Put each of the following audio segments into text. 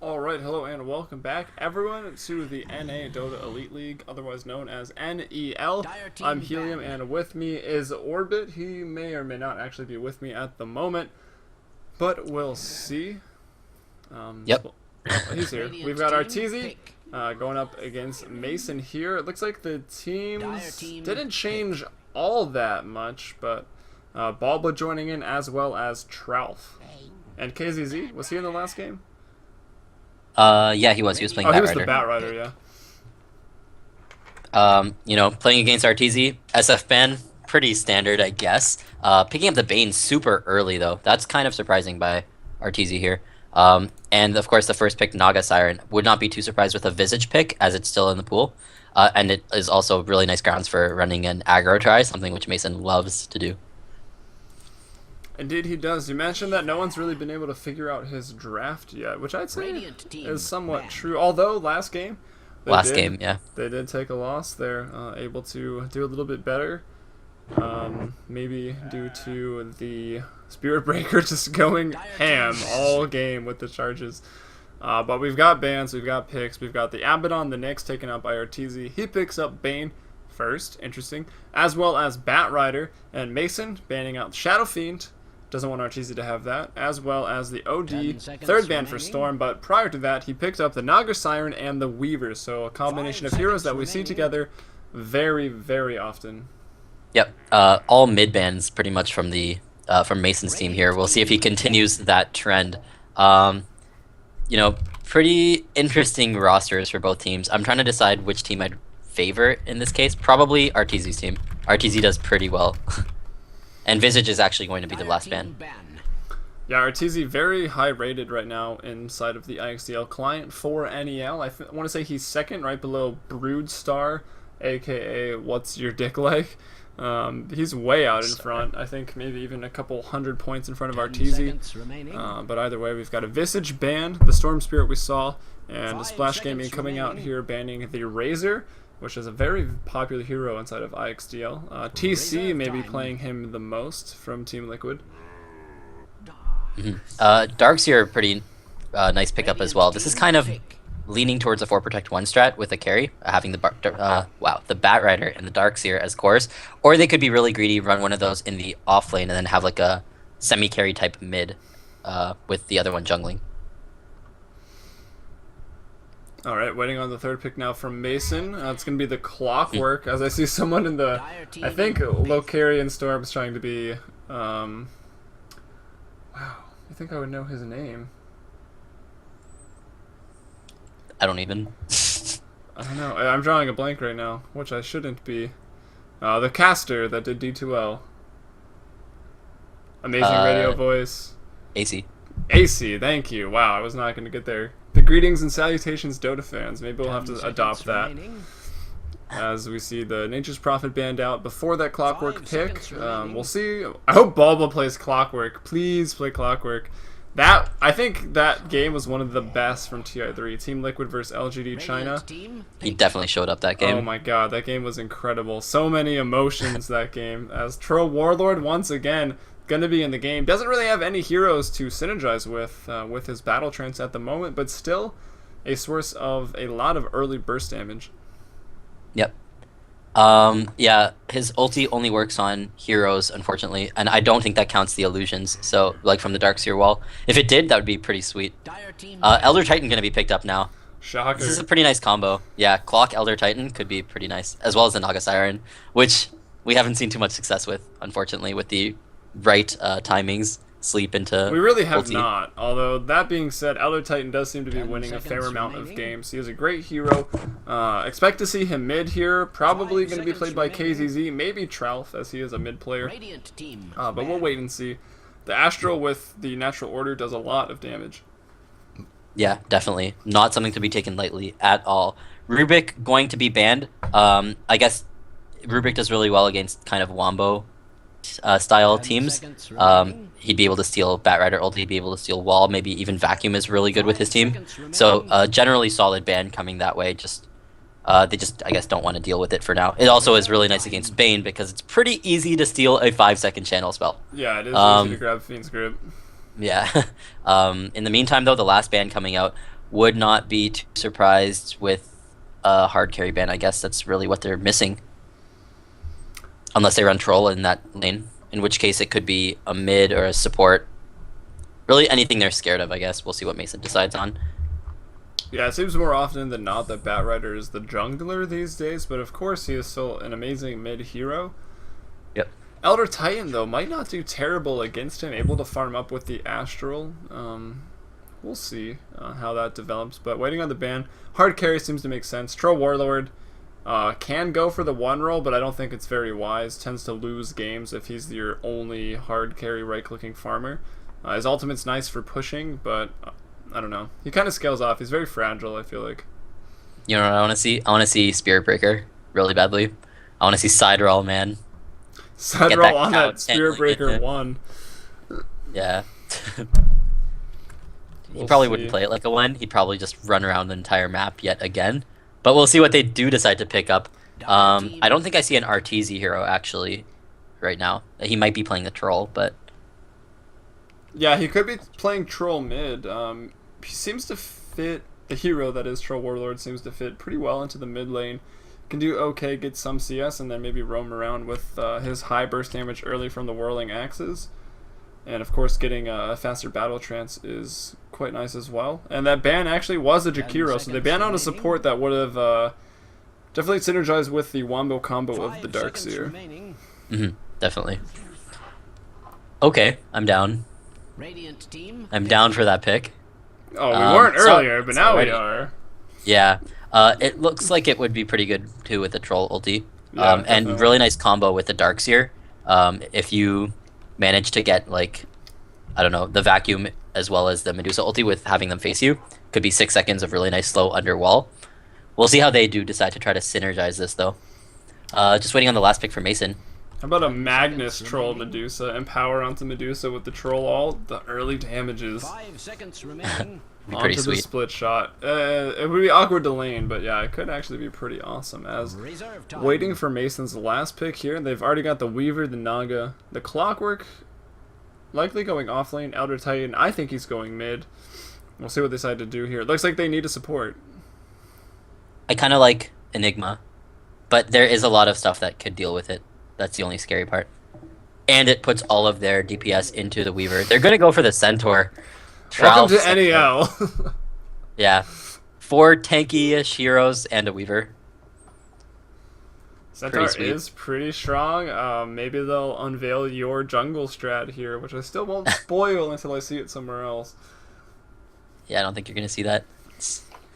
Alright, hello and welcome back everyone to the NADotA Elite League, otherwise known as NEL. I'm Helium and with me is Orbit. He may or may not actually be with me at the moment, but we'll see. Yep. He's here. We've got Arteezy going up against Mason here. It looks like the teams didn't change all that much, but Balba joining in as well as Troulf. And KZZ, was he in the last game? Yeah, he was. He was playing Oh, he Bat was Rider. the Bat Rider, yeah. Playing against Arteezy, SF ban, pretty standard, I guess. Picking up the Bane super early, though. That's kind of surprising by Arteezy here. And, of course, the first pick, Naga Siren. Would not be too surprised with a Visage pick, as it's still in the pool. And it is also really nice grounds for running an aggro try, something which Mason loves to do. Indeed, he does. You mentioned that no one's really been able to figure out his draft yet, which I'd say is somewhat true. Although last game, they did take a loss. They're able to do a little bit better, maybe due to the Spirit Breaker just going ham all game with the charges. But we've got bans, we've got picks, we've got the Abaddon, the Nyx taken out by Arteezy. He picks up Bane first, interesting, as well as Bat Rider, and Mason banning out Shadow Fiend. Doesn't want Arteezy to have that, as well as the OD, third ban for Storm, but prior to that, he picked up the Naga Siren and the Weaver, so a combination of heroes that we see together very, very often. Yep, all mid bans pretty much from from Mason's team here. We'll see if he continues that trend. Pretty interesting rosters for both teams. I'm trying to decide which team I'd favor in this case. Probably Arteezy's team. Arteezy does pretty well. And Visage is actually going to be the last ban. Yeah, Arteezy very high rated right now inside of the IXDL client for NEL. I want to say he's second, right below Broodstar, aka What's Your Dick Like. He's way out in front. I think maybe even a couple 100 points in front of Arteezy. But either way, we've got a Visage ban, the Storm Spirit we saw, and a Splash Gaming coming out here banning the Razor, which is a very popular hero inside of IXDL. TC may be playing him the most from Team Liquid. Darkseer, pretty nice pickup as well. This is kind of leaning towards a 4 Protect 1 strat with a carry, having the Bat Rider and the Darkseer as cores. Or they could be really greedy, run one of those in the off lane, and then have like a semi-carry type mid with the other one jungling. Alright, waiting on the third pick now from Mason. It's going to be the Clockwork, as I see someone in the, I think, Locarian Storm's trying to be, wow, I think I would know his name. I don't even. I don't know, I'm drawing a blank right now, which I shouldn't be. The caster that did D2L. Amazing radio voice. AC. AC, thank you. Wow, I was not going to get there. The greetings and salutations, Dota fans. Maybe we'll have to adopt that. As we see the Nature's Prophet banned out before that Clockwork pick. We'll see. I hope Balba plays Clockwork. Please play Clockwork. I think that game was one of the best from TI3. Team Liquid versus LGD China. He definitely showed up that game. Oh my god, that game was incredible. So many emotions that game. As Troll Warlord once again going to be in the game. Doesn't really have any heroes to synergize with his battle trance at the moment, but still a source of a lot of early burst damage. Yep. Yeah, his ulti only works on heroes, unfortunately, and I don't think that counts the illusions, so, like from the Darkseer wall. If it did, that would be pretty sweet. Elder Titan going to be picked up now. Shocker. This is a pretty nice combo. Yeah, Clock Elder Titan could be pretty nice, as well as the Naga Siren, which we haven't seen too much success with, unfortunately, with the right timings sleep into we really have ulti. not, although that being said, Elder Titan does seem to be winning a fair amount of games. He is a great hero. Expect to see him mid here, probably going to be played by KZZ, maybe Troulf, as he is a mid player, but we'll wait and see. The Astral with the Natural Order does a lot of damage. Yeah, definitely not something to be taken lightly at all. Rubik going to be banned. I guess Rubik does really well against kind of Wombo style teams. He'd be able to steal Bat Rider ult, he'd be able to steal Wall, maybe even Vacuum is really good with his team. So generally solid ban coming that way, they just, I guess, don't want to deal with it for now. It also is really nice against Bane because it's pretty easy to steal a 5-second channel spell. Yeah, it is easy to grab Fiend's Grip. Yeah. In the meantime, though, the last ban coming out would not be too surprised with a hard carry ban. I guess that's really what they're missing. Unless they run troll in that lane, in which case it could be a mid or a support. Really anything they're scared of, I guess. We'll see what Mason decides on. Yeah, it seems more often than not that Batrider is the jungler these days, but of course he is still an amazing mid hero. Yep. Elder Titan, though, might not do terrible against him, able to farm up with the Astral. We'll see how that develops, but waiting on the ban. Hard carry seems to make sense. Troll Warlord can go for the one roll, but I don't think it's very wise. Tends to lose games if he's your only hard carry right-clicking farmer. His ultimate's nice for pushing, but I don't know. He kind of scales off. He's very fragile, I feel like. You know what I want to see? I want to see Spirit Breaker really badly. I want to see side roll, man. Side roll on that Spirit Breaker 1. Yeah. He probably wouldn't play it like a 1. He'd probably just run around the entire map yet again. But we'll see what they do decide to pick up. I don't think I see an RTZ hero, actually, right now. He might be playing the troll, but... Yeah, he could be playing troll mid. He seems to fit... The hero that is Troll Warlord seems to fit pretty well into the mid lane. Can do okay, get some CS, and then maybe roam around with his high burst damage early from the whirling axes. And of course, getting a faster battle trance is quite nice as well. And that ban actually was a Jakiro, so they banned out a support that would have definitely synergized with the Wombo combo of the Darkseer. Definitely. Okay, I'm down. I'm down for that pick. Oh, we weren't earlier, but now we are. Yeah. It looks like it would be pretty good too with the troll ulti. Yeah, and really nice combo with the Darkseer. If you manage to get, like, I don't know, the vacuum as well as the Medusa ulti with having them face you, could be 6 seconds of really nice slow under wall. We'll see how they do decide to try to synergize this though. Just waiting on the last pick for Mason. How about a Magnus troll Medusa? Empower onto Medusa with the troll ult. The early damages. 5 seconds remaining. Pretty onto sweet. the split shot. It would be awkward to lane, but yeah, it could actually be pretty awesome. As waiting for Mason's last pick here, they've already got the Weaver, the Naga, the Clockwork, likely going off lane. Elder Titan, I think he's going mid. We'll see what they decide to do here. It looks like they need a support. I kind of like Enigma, but there is a lot of stuff that could deal with it. That's the only scary part. And it puts all of their DPS into the Weaver. They're going to go for the Centaur. Welcome to NEL. Yeah. 4 tanky-ish heroes and a Weaver. Centaur is pretty strong. Maybe they'll unveil your jungle strat here, which I still won't spoil until I see it somewhere else. Yeah, I don't think you're going to see that.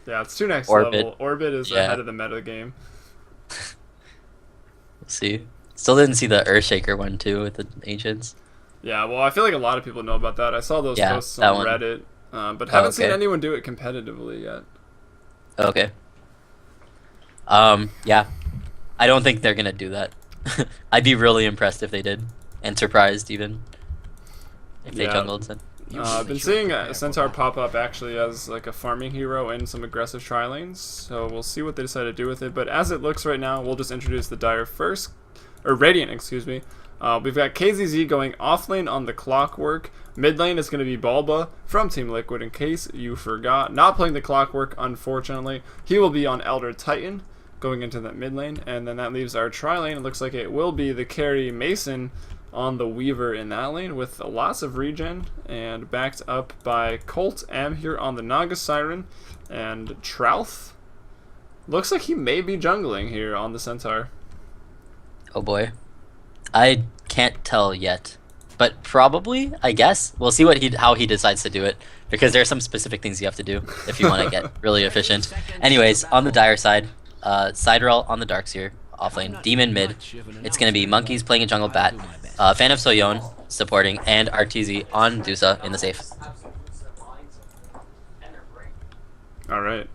Yeah, it's too next Orbit. level. Orbit is ahead of the meta game. We'll see. Still didn't see the Earthshaker one, too, with the Ancients. Yeah, well, I feel like a lot of people know about that. I saw those posts that on one. Reddit, but haven't seen anyone do it competitively yet. Okay. Yeah. I don't think they're gonna do that. I'd be really impressed if they did, and surprised even if they jungled. I've been seeing Centaur pop up actually as like a farming hero in some aggressive tri lanes, so we'll see what they decide to do with it. But as it looks right now, we'll just introduce the Dire first, or Radiant, excuse me. We've got KZZ going off lane on the Clockwork. Mid lane is going to be Bulba from Team Liquid, in case you forgot. Not playing the Clockwork, unfortunately. He will be on Elder Titan going into that mid lane. And then that leaves our tri lane. It looks like it will be the carry Mason on the Weaver in that lane with lots of regen. And backed up by Colt M here on the Naga Siren. And Trouth. Looks like he may be jungling here on the Centaur. Oh boy. I can't tell yet, but probably, I guess. We'll see how he decides to do it, because there are some specific things you have to do if you want to get really efficient. Anyways, on the Dire side, Siderel on the Darkseer, offlane, Demon mid. It's going to be Monkeys playing a jungle bat, Fan of Soyeon supporting, and RTZ on Medusa in the safe. Alright.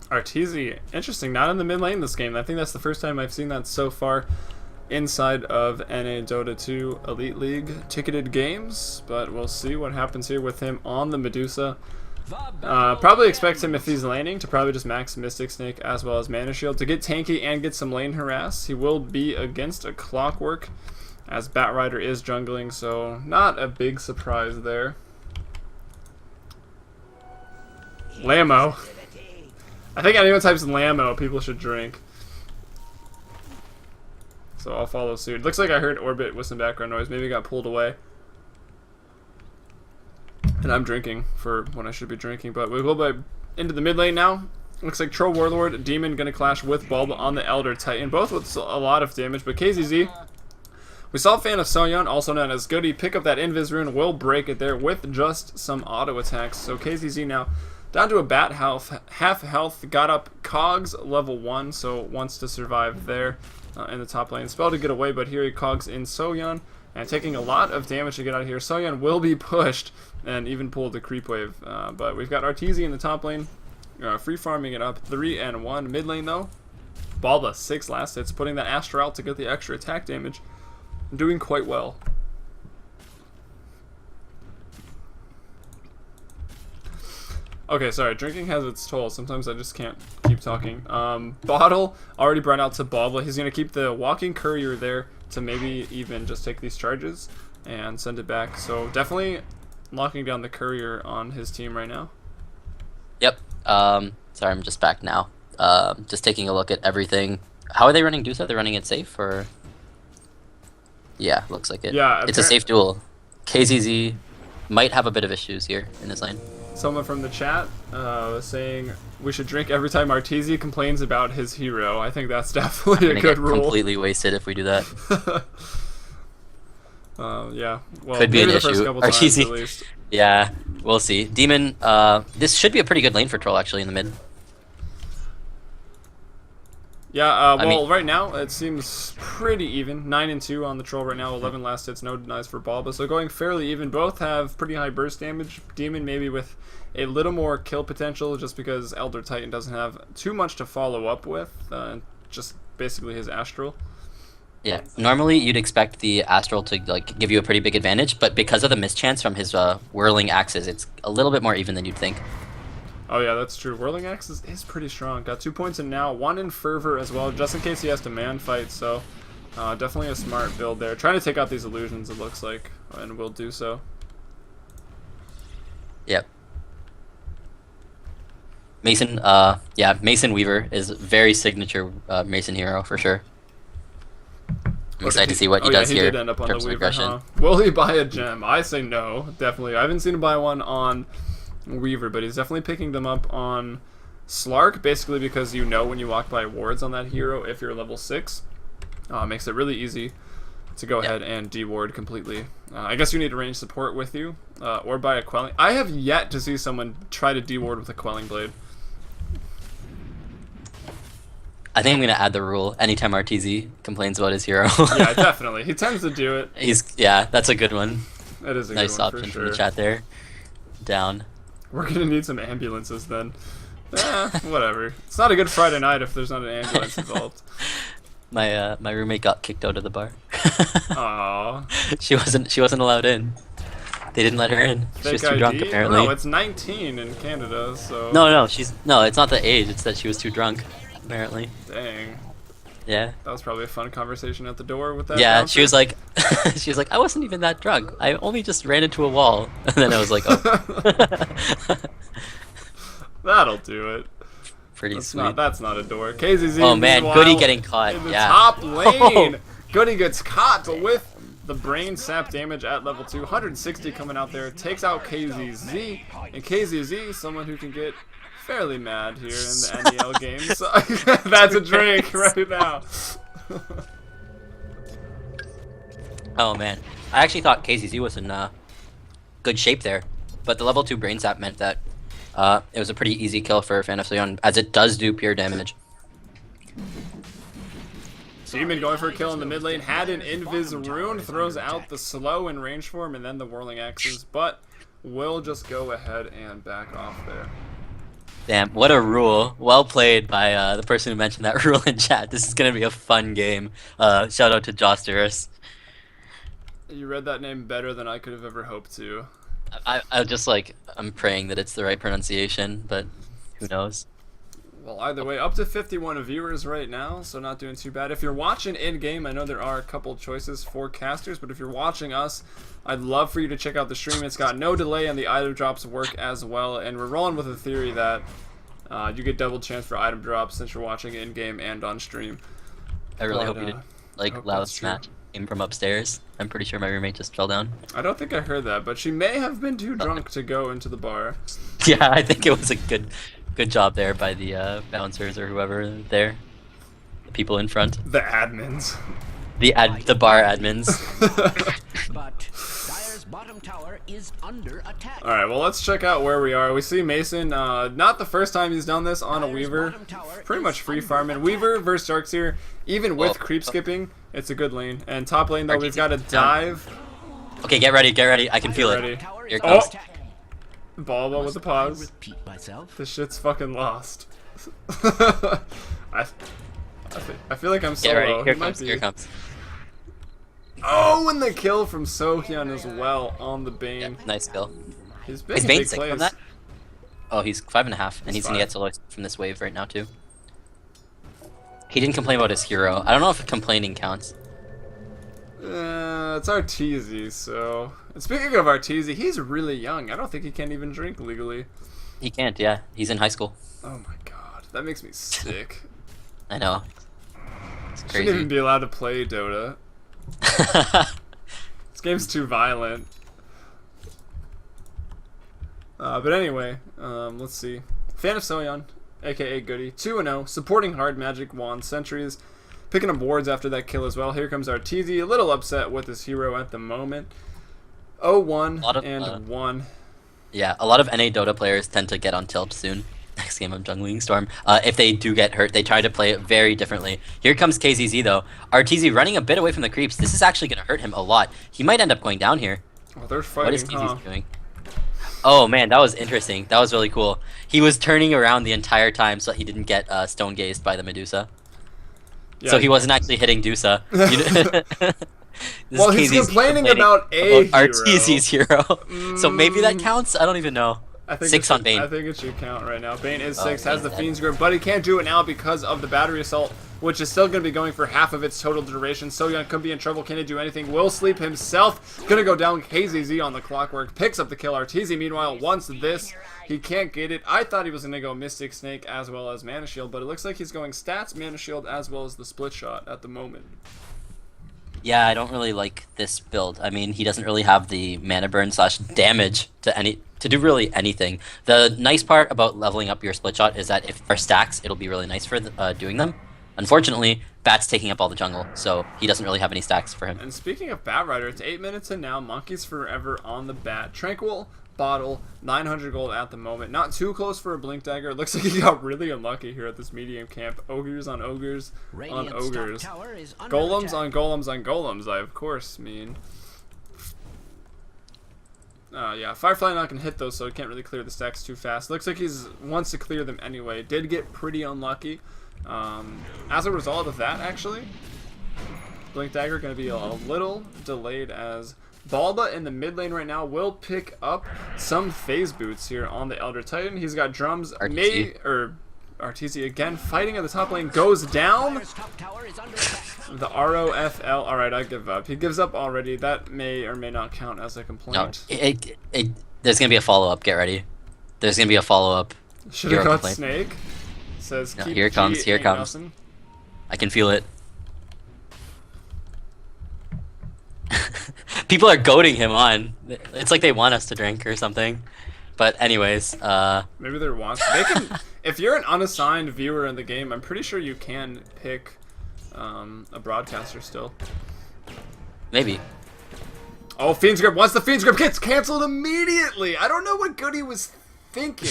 RTZ, interesting, not in the mid lane this game. I think that's the first time I've seen that so far inside of NADotA2 Elite League ticketed games, but we'll see what happens here with him on the Medusa. Probably expect him, if he's laning, to probably just max Mystic Snake as well as Mana Shield to get tanky and get some lane harass. He will be against a Clockwork, as Batrider is jungling, so not a big surprise there. Lammo. I think anyone types Lammo, people should drink. So I'll follow suit. Looks like I heard Orbit with some background noise. Maybe it got pulled away. And I'm drinking for when I should be drinking. But we will be into the mid lane now. Looks like Troll Warlord, Demon going to clash with Bulba on the Elder Titan. Both with a lot of damage. But KZZ, we saw Fan of Soyeon, also known as Goody, pick up that Invis rune. Will break it there with just some auto attacks. So KZZ now down to a bat health, half health. Got up Cogs level 1, so wants to survive there. In the top lane. Spell to get away, but here he cogs in Soyeon, and taking a lot of damage to get out of here. Soyeon will be pushed, and even pull the creep wave. But we've got Arteezy in the top lane, free farming it up, 3-1. Mid lane though, Balba, 6 last hits, putting that Astral out to get the extra attack damage. Doing quite well. Okay, sorry, drinking has its toll. Sometimes I just can't keep talking. Bottle already brought out to Bobla. He's going to keep the Walking Courier there to maybe even just take these charges and send it back. So definitely locking down the Courier on his team right now. Yep. Sorry, I'm just back now. Just taking a look at everything. How are they running Dusa? Are they running it safe, or? Yeah, looks like it. Yeah, it's a safe duel. KZZ might have a bit of issues here in his lane. Someone from the chat was saying we should drink every time Arteezy complains about his hero. I think that's definitely a good rule. Completely wasted if we do that. Yeah, well, could be an issue. Arteezy, at least. Yeah, we'll see. Demon, this should be a pretty good lane for Troll actually in the mid. Yeah, well, right now it seems pretty even. 9-2 on the Troll right now, 11 last hits, no denies for Bulba. So going fairly even. Both have pretty high burst damage. Demon maybe with a little more kill potential just because Elder Titan doesn't have too much to follow up with. Just basically his Astral. Yeah, normally you'd expect the Astral to like give you a pretty big advantage, but because of the mischance from his whirling axes, it's a little bit more even than you'd think. Oh yeah, that's true. Whirling Axe is pretty strong. Got 2 points in now, 1 in Fervor as well, just in case he has to man fight, so definitely a smart build there. Trying to take out these illusions, it looks like, and will do so. Yep. Mason, yeah, Mason Weaver is very signature Mason hero for sure. I'm excited to see what he does he here did end up on in terms the of Weaver, aggression. huh? Will he buy a gem? I say no, definitely. I haven't seen him buy one on Weaver, but he's definitely picking them up on Slark, basically because you know when you walk by wards on that hero if you're level 6. Makes it really easy to go ahead and de-ward completely. I guess you need range support with you, or buy a Quelling. I have yet to see someone try to de-ward with a Quelling Blade. I think I'm going to add the rule anytime Arteezy complains about his hero. Yeah, definitely. He tends to do it. Yeah, that's a good one. That is a nice good one, option for sure. from the chat there. Down. We're going to need some ambulances then. Whatever. It's not a good Friday night if there's not an ambulance involved. My roommate got kicked out of the bar. Aww. She wasn't allowed in. They didn't let her in. She was too drunk apparently. No, it's 19 in Canada, so. No, it's not the age. It's that she was too drunk, apparently. Dang. Yeah. That was probably a fun conversation at the door with that. Yeah, bouncer. she was like, I wasn't even that drunk. I only just ran into a wall, and then I was like, oh. That'll do it. Pretty sweet. That's not a door. KZZ. Oh man, Goody getting caught. In the yeah. top lane. Goody gets caught with the brain sap damage at level 2. 160 coming out there. Takes out KZZ. And KZZ, someone who can get fairly mad here in the NEL games. That's a drink right now. Oh man, I actually thought KZZ was in good shape there, but the level 2 brain sap meant that it was a pretty easy kill for Fan of Soyeon, as it does do pure damage. Demon going for a kill in the mid lane, had an Invis rune, throws out the slow in range form and then the whirling axes, but will just go ahead and back off there. Damn, what a rule. Well played by the person who mentioned that rule in chat. This is going to be a fun game. Shout out to Josterus. You read that name better than I could have ever hoped to. I just I'm praying that it's the right pronunciation, but who knows? Well, either way, up to 51 viewers right now, so not doing too bad. If you're watching in-game, I know there are a couple choices for casters, but if you're watching us, I'd love for you to check out the stream. It's got no delay, and the item drops work as well, and we're rolling with a theory that you get double chance for item drops since you're watching in-game and on stream. I really hope you did, like, loud smash came from upstairs. I'm pretty sure my roommate just fell down. I don't think I heard that, but she may have been too drunk to go into the bar. Yeah, I think it was a good job there by the bouncers or whoever there, the people in front, the admins, the bar admins. But Dire's bottom tower is under attack. All right, well, let's check out where we are. We see Mason, not the first time he's done this on a Weaver, pretty much free farming. Weaver versus Darkseer, even with creep skipping, it's a good lane. And top lane though, we've got a dive. Okay, get ready, I can feel it. Here it comes. Balba with the pause. This shit's fucking lost. I feel like I'm solo. Get ready. Here it comes. Oh, and the kill from Sohyun as well on the Bane. Yeah, nice kill. Is Bane 6 from that? Oh, he's 5.5, and he's gonna get solo from this wave right now too. He didn't complain about his hero. I don't know if complaining counts. It's Arteezy, so... And speaking of Arteezy, he's really young. I don't think he can even drink legally. He can't, yeah. He's in high school. Oh my god, that makes me sick. I know. It's crazy. Shouldn't even be allowed to play Dota. This game's too violent. But anyway, let's see. Fan of Soyeon, aka Goody, 2-0, supporting hard magic wand sentries. Picking up wards after that kill as well. Here comes Arteezy, a little upset with his hero at the moment. 0-1 and 1. Yeah, a lot of NADotA players tend to get on tilt soon. Next game of Jungling Storm. If they do get hurt, they try to play it very differently. Here comes KZZ though. Arteezy running a bit away from the creeps. This is actually going to hurt him a lot. He might end up going down here. Oh, they're fighting, what is KZZ doing? Oh man, that was interesting. That was really cool. He was turning around the entire time so that he didn't get stone gazed by the Medusa. Yeah. So he wasn't actually hitting Dusa. Well, he's complaining about Arteezy's hero. So maybe that counts? I don't even know. I think 6 on Bane. I think it should count right now. Bane is 6, has the Fiend's Grip, but he can't do it now because of the battery assault, which is still going to be going for half of its total duration. Soyeon could be in trouble. Can he do anything? Will sleep himself. Going to go down. KZZ on the clockwork. Picks up the kill. Arteezy, meanwhile, wants this. He can't get it. I thought he was going to go Mystic Snake as well as Mana Shield, but it looks like he's going Stats, Mana Shield, as well as the Split Shot at the moment. Yeah, I don't really like this build. I mean, he doesn't really have the mana burn / damage to do really anything. The nice part about leveling up your split shot is that if there are stacks, it'll be really nice for doing them. Unfortunately, Bat's taking up all the jungle, so he doesn't really have any stacks for him. And speaking of Bat Rider, it's 8 minutes in now. Monkeys forever on the Bat. Tranquil, Bottle, 900 gold at the moment. Not too close for a Blink Dagger. It looks like he got really unlucky here at this medium camp. Ogres on Ogres on Ogres. Golems on Golems on Golems, I of course mean. Yeah, Firefly not going to hit those, so he can't really clear the stacks too fast. Looks like he wants to clear them anyway. Did get pretty unlucky. As a result of that, actually, Blink Dagger going to be a little delayed as Balba in the mid lane right now will pick up some phase boots here on the Elder Titan. He's got drums. Arteezy again fighting at the top lane, goes down. The ROFL. Alright, I give up. He gives up already. That may or may not count as a complaint. No, there's going to be a follow-up. Get ready. There's going to be a follow-up. Should have got Snake. Says, no, here it comes. Here it comes. Nothing. I can feel it. People are goading him on. It's like they want us to drink or something. But anyways, maybe they want. They can. If you're an unassigned viewer in the game, I'm pretty sure you can pick a broadcaster still. Maybe. Oh, Fiend's Grip. Once the Fiend's Grip gets canceled immediately. I don't know what Goody was thinking.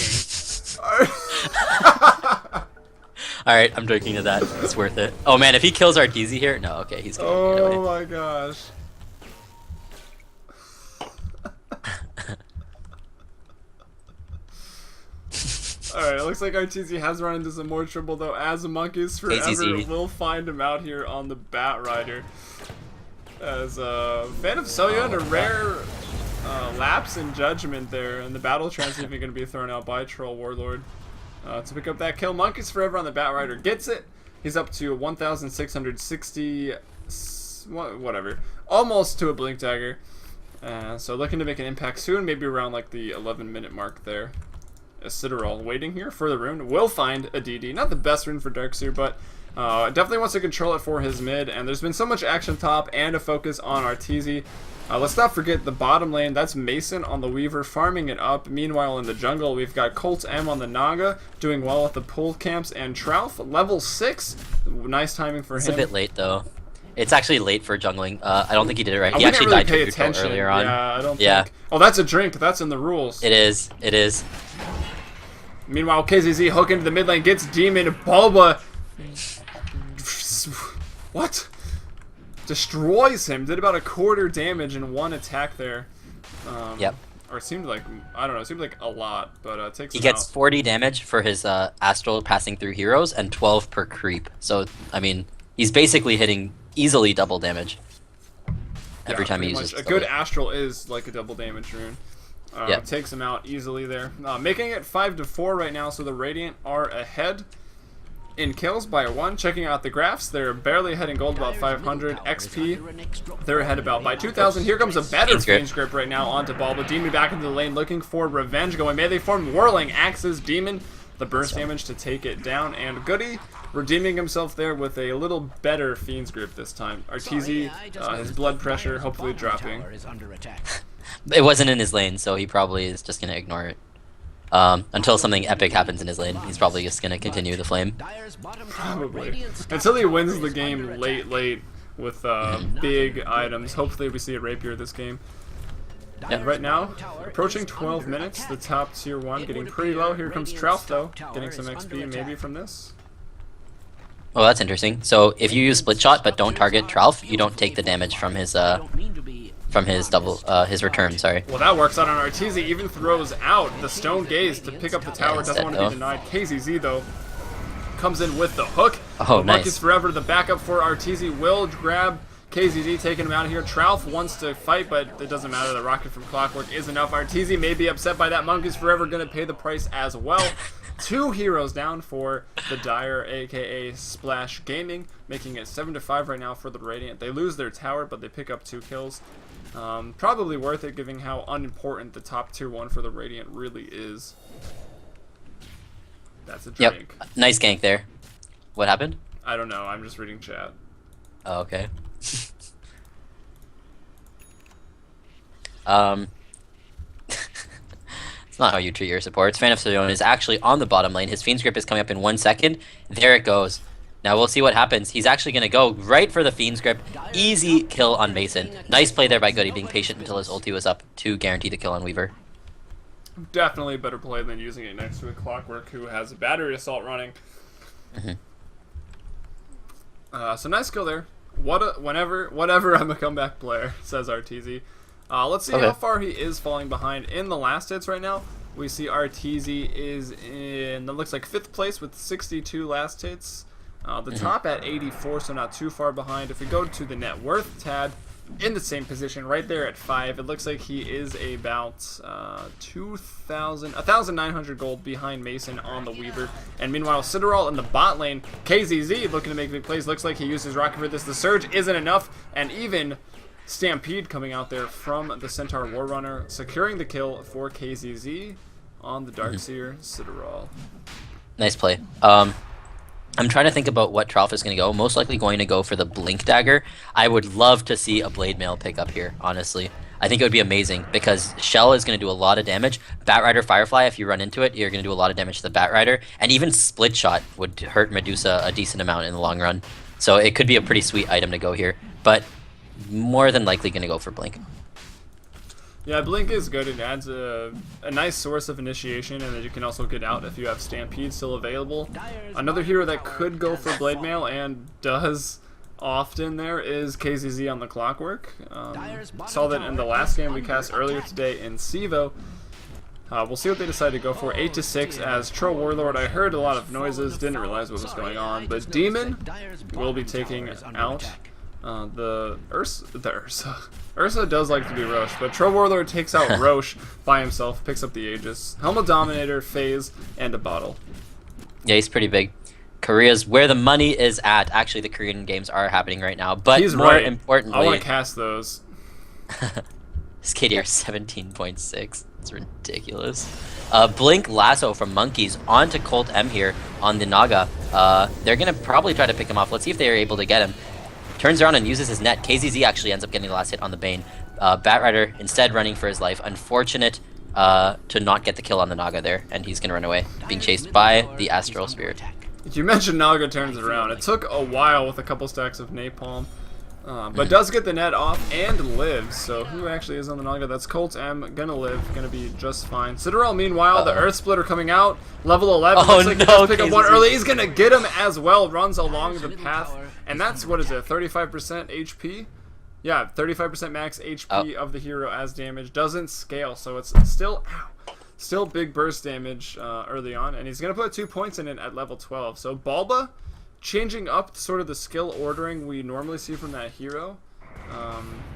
Alright, I'm drinking to that. It's worth it. Oh man, if he kills Arteezy here, no, okay, he's gonna get away. Oh my gosh. Alright, it looks like Arteezy has run into some more trouble though, as Monkeys Forever will find him out here on the Bat Rider. As Fan of Soyeon, a rare lapse in judgment there, and the battle trance even going to be thrown out by Troll Warlord. to pick up that kill. Monkeys Forever on the Batrider gets it. He's up to 1,660, whatever, almost to a Blink Dagger. So looking to make an impact soon, maybe around like the 11-minute mark there. Citadel waiting here for the rune. Will find a DD. Not the best rune for Darkseer, but definitely wants to control it for his mid. And there's been so much action top and a focus on Arteezy. Let's not forget the bottom lane. That's Mason on the Weaver farming it up. Meanwhile, in the jungle, we've got Colt M on the Naga doing well with the pull camps. And Trouf, level 6. Nice timing for him. It's a bit late, though. It's actually late for jungling. I don't think he did it right. He actually really died to neutral earlier on. Yeah, I don't think. Oh, that's a drink. That's in the rules. It is. It is. Meanwhile, KZZ hook into the mid lane, gets Demon. Bulba. What? Destroys him. Did about a quarter damage in one attack there. Yep. Or it seemed like, I don't know, it seemed like a lot, but takes He gets 40 damage for his Astral passing through heroes and 12 per creep. So, I mean, he's basically hitting easily double damage every time he uses a good Astral is like a double damage rune. Takes him out easily there. Making it 5-4 right now, so the Radiant are ahead in kills by 1. Checking out the graphs, they're barely ahead in gold, about 500 XP. They're ahead about by 2,000. Here comes a better Fiend Script right now onto Bulba. Demon back into the lane looking for revenge. Going melee form, whirling axes. Demon, the burst damage to take it down. And Goody redeeming himself there with a little better Fiend's Grip this time. Arteezy, his blood pressure hopefully dropping. It wasn't in his lane, so he probably is just going to ignore it. Until something epic happens in his lane, he's probably just going to continue the flame. Probably. Until he wins the game late with big items. Hopefully we see a Rapier this game. And right now, approaching 12 minutes, the top tier 1 getting pretty low. Here comes Trouf though, getting some XP maybe from this. Oh, that's interesting. So if you use Split Shot but don't target Trouf, you don't take the damage from his his return, sorry. Well, that works out on Arteezy. Even throws out the Stone Gaze to pick up the tower. Doesn't want to be denied. KZZ though comes in with the hook. Oh, nice. Monkeys Forever, the backup for Arteezy, will grab KZZ, taking him out of here. Trouf wants to fight, but it doesn't matter. The rocket from Clockwork is enough. Arteezy may be upset by that. Monkeys Forever going to pay the price as well. 2 heroes down for the Dire, aka Splash Gaming, making it 7-5 right now for the Radiant. They lose their tower, but they pick up 2 kills. Probably worth it, given how unimportant the top tier 1 for the Radiant really is. That's a drink. Yep. Nice gank there. What happened? I don't know. I'm just reading chat. Oh, okay. It's not how you treat your supports. Fan of Sedona is actually on the bottom lane. His Fiend's Grip is coming up in 1 second. There it goes. Now we'll see what happens. He's actually going to go right for the Fiend's Grip. Easy kill on Mason. Nice play there by Goody, being patient until his ulti was up to guarantee the kill on Weaver. Definitely a better play than using it next to a Clockwork who has a battery assault running. So nice kill there. Whatever, I'm a comeback player, says Arteezy. Let's see how far he is falling behind in the last hits right now. We see Arteezy is in, that looks like 5th place with 62 last hits. The top at 84, so not too far behind. If we go to the net worth tab, in the same position, right there at 5, it looks like he is about 1,900 gold behind Mason on the Weaver. And meanwhile, Citadel in the bot lane, KZZ looking to make big plays. Looks like he uses Rocket for this. The Surge isn't enough, and even Stampede coming out there from the Centaur Warrunner, securing the kill for KZZ on the Darkseer Citadel. Nice play. I'm trying to think about what Trouf is going to go. Most likely going to go for the Blink Dagger. I would love to see a Blade Mail pick up here, honestly. I think it would be amazing because Shell is going to do a lot of damage. Batrider Firefly, if you run into it, you're going to do a lot of damage to the Batrider. And even Split Shot would hurt Medusa a decent amount in the long run. So it could be a pretty sweet item to go here. But more than likely going to go for Blink. Yeah, Blink is good. It adds a nice source of initiation, and then you can also get out if you have Stampede still available. Another hero that could go for Blade Mail and does often there is KZZ on the Clockwork. Saw that in the last game we cast earlier today in Sivo. We'll see what they decide to go for. 8-6 as Troll Warlord. I heard a lot of noises, didn't realize what was going on, but Demon will be taking out the Ursa. Ursa does like to be Roche, but Troll Warlord takes out Roche by himself, picks up the Aegis, Helmet Dominator, Phase, and a bottle. Yeah, he's pretty big. Korea's where the money is at. Actually, the Korean games are happening right now. But he's more right. importantly, I want to cast those. His KDR 17.6. It's ridiculous. Blink Lasso from Monkeys onto Colt M here on the Naga. They're going to probably try to pick him off. Let's see if they're able to get him. Turns around and uses his net. KZZ actually ends up getting the last hit on the Bane. Batrider instead running for his life. Unfortunate to not get the kill on the Naga there. And he's going to run away, being chased by the Astral Spirit. You mentioned Naga turns around. It took a while with a couple stacks of napalm. But does get the net off and lives. So who actually is on the Naga? That's Colt M. Gonna live. Gonna be just fine. Citadel, meanwhile, the Earth Splitter coming out. Level 11. Oh, looks like no, he does pick up KZZ. one early. He's gonna get him as well. Runs along the path. And that's, what is it, 35% HP? Yeah, 35% max HP of the hero as damage. Doesn't scale. So it's still... Ow. Still big burst damage early on, and he's going to put 2 points in it at level 12. So Balba changing up sort of the skill ordering we normally see from that hero,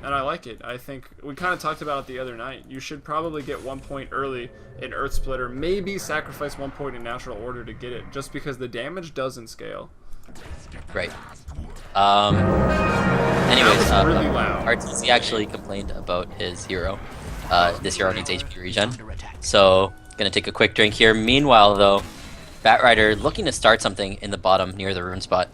and I like it. I think we kind of talked about it the other night. You should probably get 1 point early in Earth Splitter, maybe sacrifice 1 point in natural order to get it, just because the damage doesn't scale. Great. Anyways, really loud. RTC actually complained about his hero. This hero needs HP regen, so gonna take a quick drink here. Meanwhile, though, Batrider looking to start something in the bottom near the rune spot.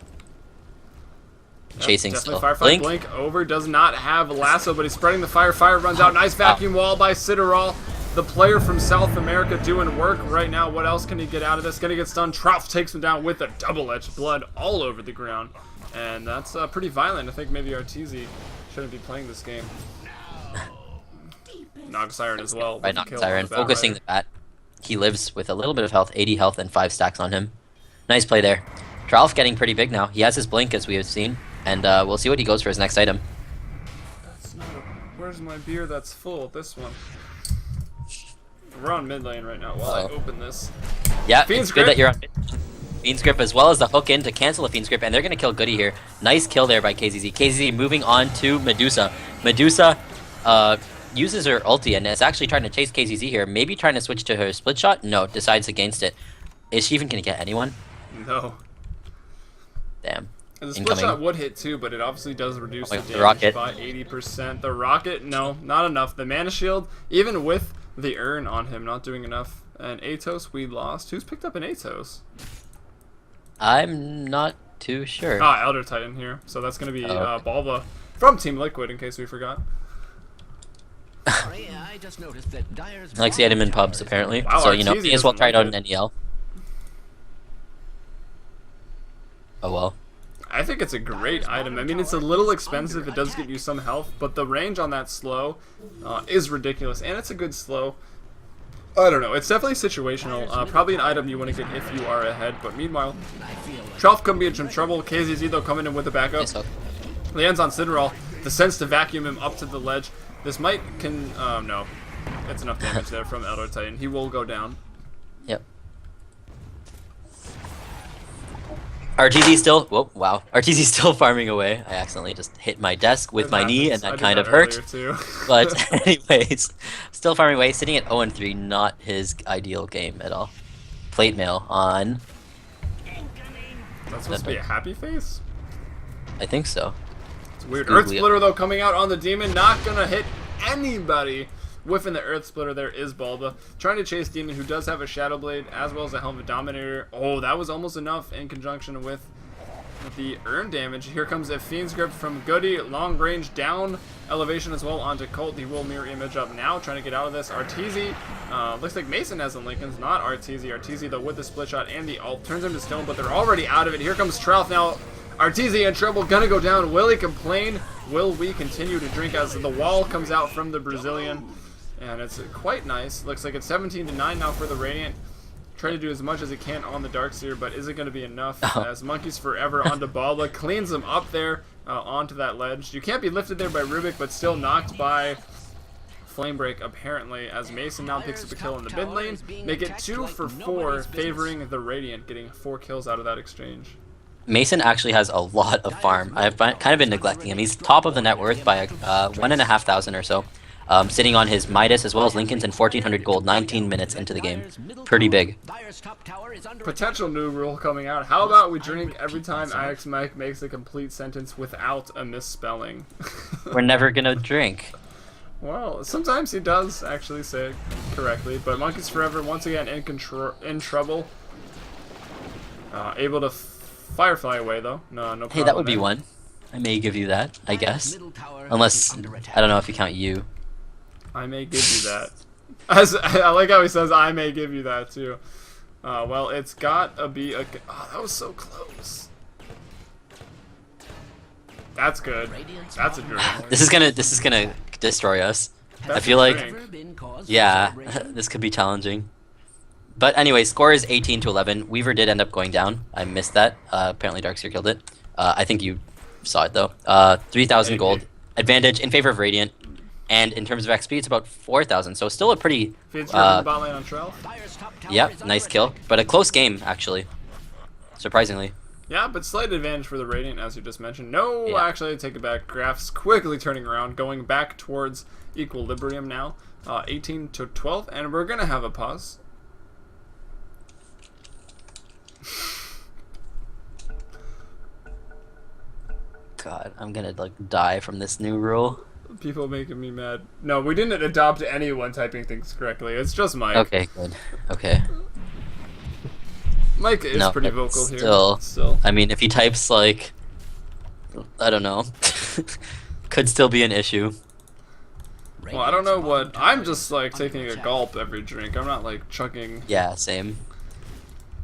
Chasing still. Firefly Blink over, does not have lasso, but he's spreading the fire. Fire runs out. Nice vacuum wall by Citadel. The player from South America doing work right now. What else can he get out of this? Gonna get stunned. Trough takes him down with a double-edged blood all over the ground. And that's pretty violent. I think maybe RTZ shouldn't be playing this game. Nog Siren as well. Right, Nog Siren focusing the bat. He lives with a little bit of health, 80 health and 5 stacks on him. Nice play there. Tralf getting pretty big now. He has his blink as we have seen, and we'll see what he goes for his next item. That's not where's my beer that's full? This one. We're on mid lane right now while I open this. Yeah, it's good that you're on mid. Fiend's Grip as well as the hook in to cancel a Fiend's Grip, and they're going to kill Goody here. Nice kill there by KZZ. KZZ moving on to Medusa. Medusa uses her ulti and is actually trying to chase KZZ here. Maybe trying to switch to her split shot? No, decides against it. Is she even going to get anyone? No. Damn. The split shot would hit too, but it obviously does reduce the damage by 80%. The rocket, no, not enough. The mana shield, even with the urn on him, not doing enough. And Atos, we lost. Who's picked up an Atos? I'm not too sure. Elder Titan here. So that's going to be Balba from Team Liquid, in case we forgot. I just noticed that I like the item in pubs, apparently. Wow, so, you know, may as well try it out in NEL. Oh, well. I think it's a great item. I mean, it's a little expensive. It does give you some health, but the range on that slow is ridiculous, and it's a good slow. I don't know. It's definitely situational. Probably an item you want to get if you are ahead, but meanwhile, Trelf could be in some trouble. KZZ, though, coming in with a backup. Lands on Citadel. The sense to vacuum him up to the ledge. This might no. That's enough damage there from Elder Titan. He will go down. Yep. RTZ still, whoa, wow. RTZ still farming away. I accidentally just hit my desk with my knee, and that kind of hurt. But anyways, still farming away, sitting at 0-3, not his ideal game at all. Plate mail on. That's supposed to be a happy face? I think so. It's weird. Earth Splitter, though, coming out on the Demon. Not going to hit anybody. Whiffing the Earth Splitter there is Balba. Trying to chase Demon, who does have a Shadow Blade, as well as a Helmet Dominator. Oh, that was almost enough in conjunction with the Urn damage. Here comes a Fiend's Grip from Goody. Long range down elevation as well onto Colt. He will mirror image up now, trying to get out of this. RTZ, looks like Mason has the Lincolns, not RTZ. RTZ, though, with the split shot and the ult, turns him to stone, but they're already out of it. Here comes Trouth now. RTZ in trouble, gonna go down. Will he complain? Will we continue to drink as the wall comes out from the Brazilian? And it's quite nice. Looks like it's 17-9 now for the Radiant. Trying to do as much as he can on the Darkseer, but is it going to be enough? As Monkeys Forever onto Balba. Cleans him up there onto that ledge. You can't be lifted there by Rubik, but still knocked by Flame Break, apparently, as Mason now picks up a kill in the mid lane. Make it 2 for 4, favoring the Radiant, getting 4 kills out of that exchange. Mason actually has a lot of farm. I've kind of been neglecting him. He's top of the net worth by 1,500 or so. sitting on his Midas as well as Lincoln's and 1400 gold 19 minutes into the game. Pretty big. Potential new rule coming out. How about we drink every time Ix Mike makes a complete sentence without a misspelling? We're never gonna drink. Well, sometimes he does actually say it correctly, but Monkeys Forever once again in trouble. Able to Firefly away though. No problem. Hey, that would be one. I may give you that, I guess. Unless, I don't know if you count you. I may give you that. I like how he says, I may give you that too. Well, it's gotta be a... Oh, that was so close. That's good. That's a drink. This is gonna destroy us. That's I feel like... drink. Yeah, this could be challenging. But anyway, score is 18-11. Weaver did end up going down. I missed that. Apparently Darkseer killed it. I think you saw it though. 3,000 gold. Advantage in favor of Radiant. And in terms of XP, it's about 4,000. So still a pretty... Yep, nice kill. But a close game, actually. Surprisingly. Yeah, but slight advantage for the Radiant, as you just mentioned. No, actually, I take it back. Graphs quickly turning around, going back towards equilibrium now. 18-12, and we're going to have a pause. God, I'm gonna like die from this new rule. People making me mad. No, we didn't adopt anyone typing things correctly. It's just Mike. Okay, good. Okay. Mike is pretty vocal here. Still. I mean, if he types like, I don't know, could still be an issue. Well, I don't know what. I'm just like taking a gulp every drink. I'm not like chugging. Yeah, same.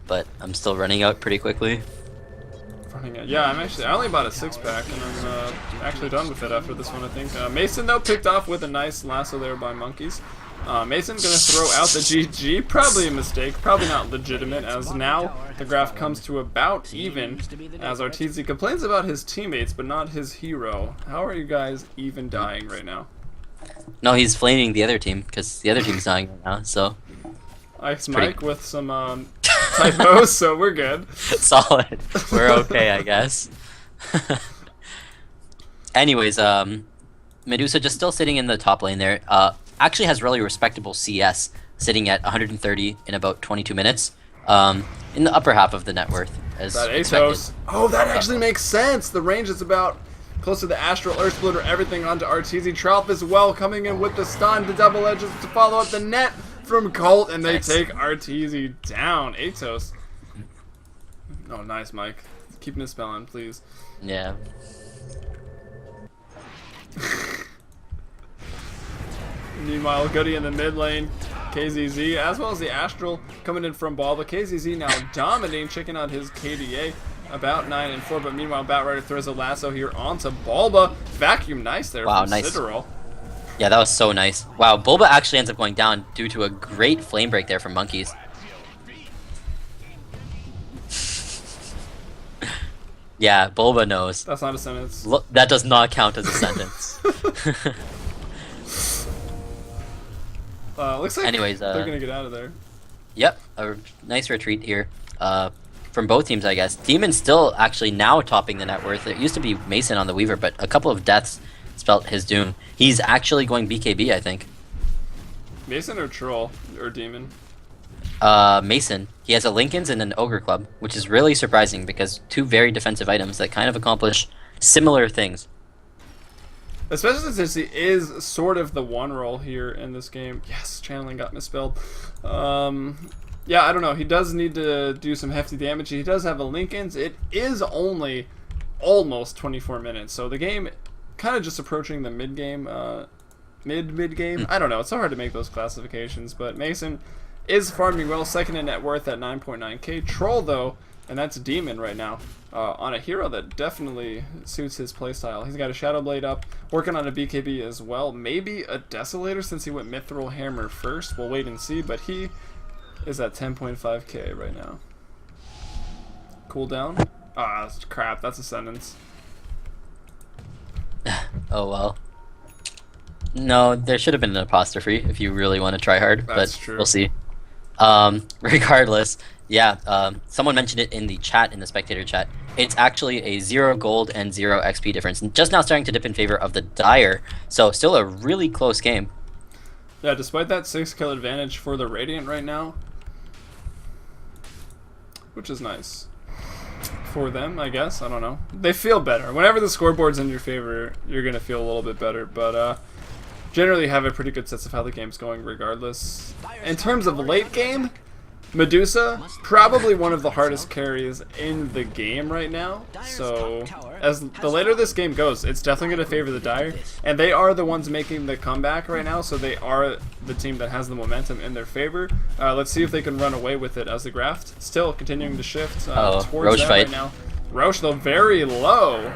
But I'm still running out pretty quickly. Yeah, I only bought a 6-pack, and I'm actually done with it after this one, I think. Mason, though, picked off with a nice lasso there by Monkeys. Mason gonna throw out the GG. Probably a mistake, probably not legitimate, as now the graph comes to about even, as Arteezy complains about his teammates, but not his hero. How are you guys even dying right now? No, he's flaming the other team, because the other team's dying right now, so... Ix Mike with some typos, so we're good. Solid. We're okay, I guess. Anyways, Medusa just still sitting in the top lane there. Actually has really respectable CS, sitting at 130 in about 22 minutes. In the upper half of the net worth, as expected. Oh, that actually makes sense. The range is about close to the Astral Earth Splitter, everything onto Arteezy. Trout as well, coming in with the stun, the double edges to follow up the net from Colt, and they take Arteezy down. Atos. Oh, nice, Mike. Keeping his spell on, please. Yeah. Meanwhile, Goody in the mid lane. KZZ, as well as the Astral, coming in from Ball. But KZZ now dominating, checking out his KDA. About 9-4, but meanwhile, Batrider throws a lasso here onto Bulba. Vacuum nice there from Citadel. Yeah, that was so nice. Wow, Bulba actually ends up going down due to a great flame break there from Monkeys. Yeah, Bulba knows. That's not a sentence. That does not count as a sentence. Looks like anyways, they're going to get out of there. Yep, a nice retreat here. From both teams, I guess. Demon's still actually now topping the net worth. It used to be Mason on the Weaver, but a couple of deaths spelt his doom. He's actually going BKB, I think. Mason or Troll? Or Demon? Mason. He has a Lincoln's and an Ogre Club, which is really surprising because two very defensive items that kind of accomplish similar things. Especially since he is sort of the one role here in this game. Yes, channeling got misspelled. Yeah, I don't know. He does need to do some hefty damage. He does have a Lincoln's. It is only almost 24 minutes, so the game kind of just approaching the mid-game. Mid-game? I don't know. It's so hard to make those classifications, but Mason is farming well. Second in net worth at 9.9k. Troll, though, and that's Demon right now, on a hero that definitely suits his playstyle. He's got a Shadow Blade up, working on a BKB as well. Maybe a Desolator since he went Mithril Hammer first. We'll wait and see, but he is at 10.5k right now. Cooldown? Ah, crap. That's a sentence. Oh well. No, there should have been an apostrophe if you really want to try hard, That's but true. We'll see. Regardless, Yeah, someone mentioned it in the chat, in the spectator chat. It's actually a 0 gold and 0 XP difference. And just now starting to dip in favor of the Dire. So still a really close game. Yeah, despite that 6-kill advantage for the Radiant right now, which is nice for them, I guess. I don't know. They feel better. Whenever the scoreboard's in your favor, you're going to feel a little bit better. But generally have a pretty good sense of how the game's going regardless. In terms of late game, Medusa, probably one of the hardest carries in the game right now. So, as the later this game goes, it's definitely going to favor the Dire. And they are the ones making the comeback right now, so they are the team that has the momentum in their favor. Let's see if they can run away with it as the graft. Still continuing to shift towards Roche that fight right now. Roche, though, very low.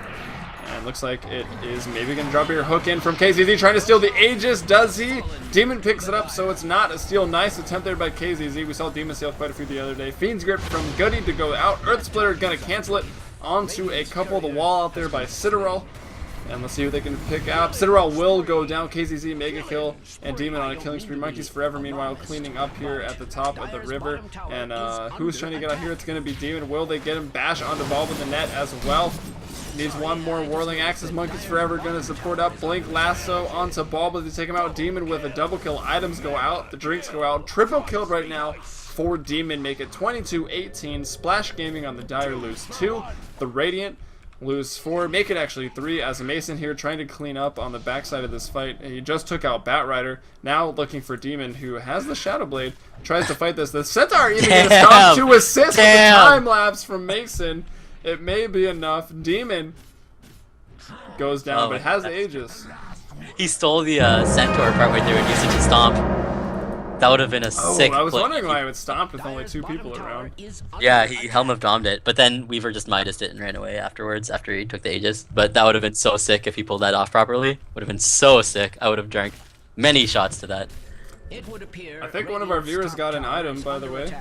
And looks like it is maybe going to drop your hook in from KZZ, trying to steal the Aegis. Does he? Demon picks it up, so it's not a steal. Nice attempt there by KZZ. We saw Demon steal quite a few the other day. Fiend's Grip from Goody to go out. Earth Splitter going to cancel it onto a couple. The wall out there by Citadel. And let's see who they can pick up. Citadel will go down. KZZ mega kill, and Demon on a killing spree. Monkeys Forever, meanwhile, cleaning up here at the top of the river. And who's trying to get out here? It's going to be Demon. Will they get him? Bash onto Bulb with the net as well. Needs one more Whirling Axis. Monkeys Forever going to support up. Blink Lasso onto Bulb to take him out. Demon with a double kill. Items go out. The drinks go out. Triple killed right now for Demon. Make it 22-18. Splash Gaming on the Dire lose 2. The Radiant lose 4. Make it actually 3 as Mason here trying to clean up on the backside of this fight. He just took out Batrider. Now looking for Demon, who has the Shadow Blade. Tries to fight this. The Centaur even gets stopped to assist with the time lapse from Mason. It may be enough. Demon goes down, but has the Aegis. He stole the Centaur partway through and used it to stomp. That would have been a sick I was play. wondering why it would stomp with only 2 people around. Yeah, he Helm of Domed it, but then Weaver just Midased it and ran away afterwards after he took the Aegis. But that would have been so sick if he pulled that off properly. Would have been so sick. I would have drank many shots to that. I think one of our viewers got an item, by the way.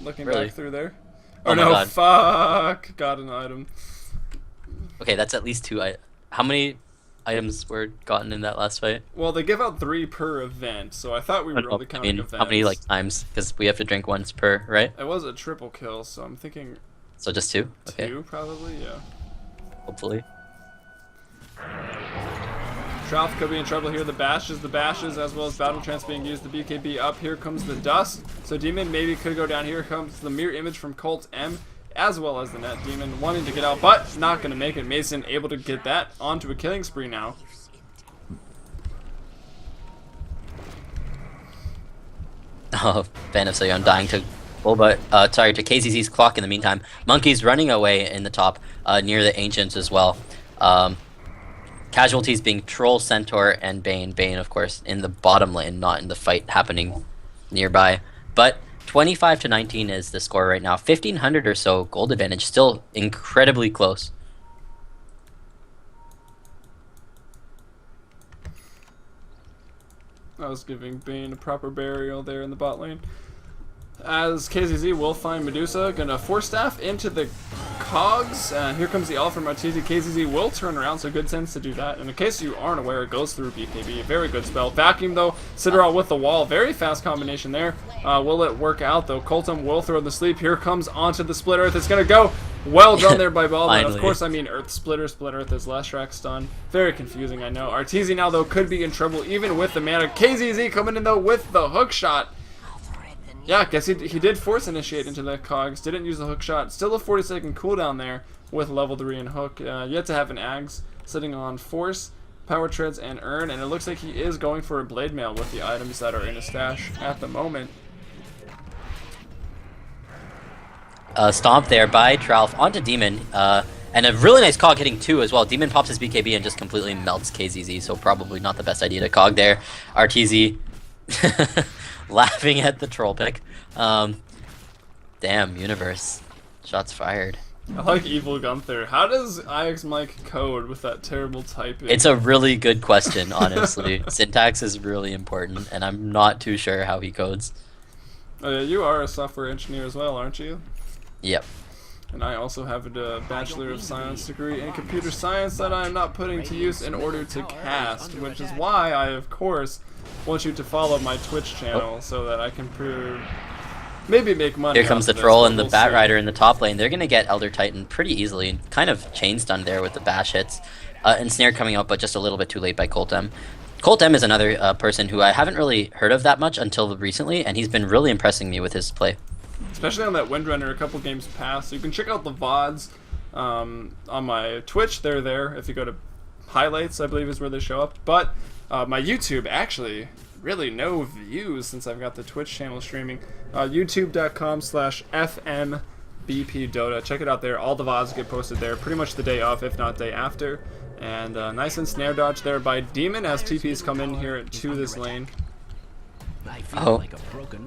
Looking back through there. Oh no, God. Fuck! Got an item. Okay, that's at least 2 How many items were gotten in that last fight? Well, they give out 3 per event, so I thought we were only counting events. How many times? Because we have to drink once per, right? It was a triple kill, so I'm thinking. So just 2? Okay. 2 probably, yeah. Hopefully. Trout could be in trouble here. The bashes, as well as Battle Trance being used. The BKB up. Here comes the dust. So Demon maybe could go down. Here comes the mirror image from Colt M, as well as the net. Demon wanting to get out, but not going to make it. Mason able to get that onto a killing spree now. Oh, Fan of Soyeon dying to sorry, to KZZ's clock in the meantime. Monkey's running away in the top, near the Ancients as well. Casualties being Troll, Centaur, and Bane. Bane, of course, in the bottom lane, not in the fight happening nearby. But 25-19 is the score right now. 1,500 or so gold advantage, still incredibly close. I was giving Bane a proper burial there in the bot lane. As KZZ will find Medusa, gonna force staff into the cogs, and here comes the ult from Arteezy. KZZ will turn around, so good sense to do that. And in case you aren't aware, it goes through BKB. Very good spell. Vacuum though, Citadel with the wall. Very fast combination there. Will it work out though? Coltum will throw the sleep. Here comes onto the Split Earth. It's gonna go. Well done there by Ball. Of course, I mean Earth Splitter. Split Earth is last track stun. Very confusing, I know. Arteezy now though could be in trouble even with the mana. KZZ coming in though with the hook shot. Yeah, I guess he did force initiate into the cogs. Didn't use the hook shot. Still a 40-second cooldown there with level 3 and hook. Yet to have an Ags sitting on force, power treads, and earn. And it looks like he is going for a blade mail with the items that are in his stash at the moment. Stomp there by Tralf onto Demon. And a really nice cog hitting 2 as well. Demon pops his BKB and just completely melts KZZ. So probably not the best idea to cog there. Arteezy laughing at the troll pick. Damn, Universe. Shots fired. I like Evil Gunther. How does IX Mike code with that terrible typing? It's a really good question, honestly. Syntax is really important, and I'm not too sure how he codes. You are a software engineer as well, aren't you? Yep. And I also have a Bachelor of Science degree in computer science that I am not putting to use in order to cast, which is why I, of course, want you to follow my Twitch channel so that I can prove maybe make money. Here comes the troll and the Bat Rider in the top lane. They're going to get Elder Titan pretty easily. Kind of chain stunned there with the bash hits. Ensnared coming out, but just a little bit too late by Coltem. Coltem is another person who I haven't really heard of that much until recently, and he's been really impressing me with his play. Especially on that Windrunner a couple games past. So you can check out the VODs on my Twitch. They're there. If you go to highlights, I believe is where they show up. But my YouTube, actually, really no views since I've got the Twitch channel streaming. YouTube.com/FMBPdota. Check it out there. All the VODs get posted there pretty much the day of, if not day after. And nice and snare dodge there by Demon as TP's come in here to this lane. Oh,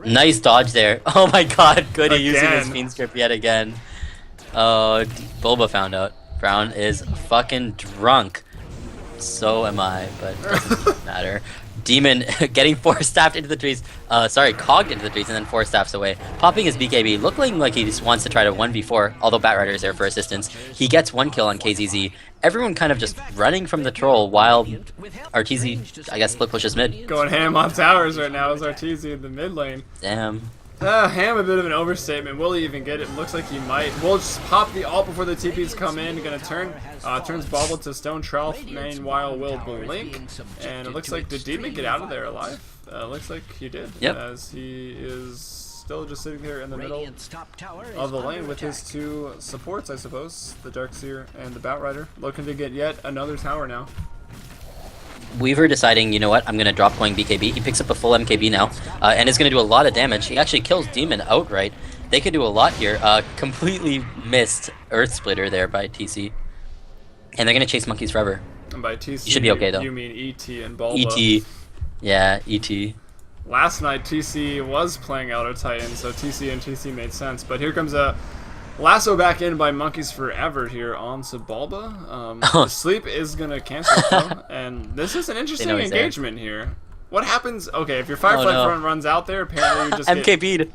nice dodge there. Oh my god, Goody using his Fiend's Grip yet again. Oh, Bulba found out. Brown is fucking drunk. So am I, but it doesn't matter. Demon getting 4-staffed into the trees. Cogged into the trees and then 4-staffs away. Popping his BKB, looking like he just wants to try to 1v4, although Bat Rider is there for assistance. He gets 1 kill on KZZ. Everyone kind of just running from the troll while RTZ, I guess, split pushes mid. Going ham on towers right now is RTZ in the mid lane. Damn. Ham a bit of an overstatement. Will he even get it? Looks like he might. We'll just pop the ult before the TPs come in. Gonna turns Bobble to Stone Trowel. Meanwhile, will blink. And it looks like the Demon get out of there alive. Looks like he did. Yep. As he is still just sitting here in the middle of the lane with his 2 supports, I suppose. The Darkseer and the Bat Rider. Looking to get yet another tower now. Weaver deciding, you know what, I'm going to drop going BKB. He picks up a full MKB now, and is going to do a lot of damage. He actually kills Demon outright. They could do a lot here. Completely missed Earth Splitter there by TC. And they're going to chase monkeys forever. And by TC, you should be okay, though. You mean ET and Bulba. ET. Yeah, ET. Last night, TC was playing Elder Titan, so TC and TC made sense. But here comes a lasso back in by Monkeys Forever here on Sabalba. The sleep is going to cancel though, and this is an interesting engagement here. What happens? Okay, if your Firefly front runs out there, apparently you just MKB'd.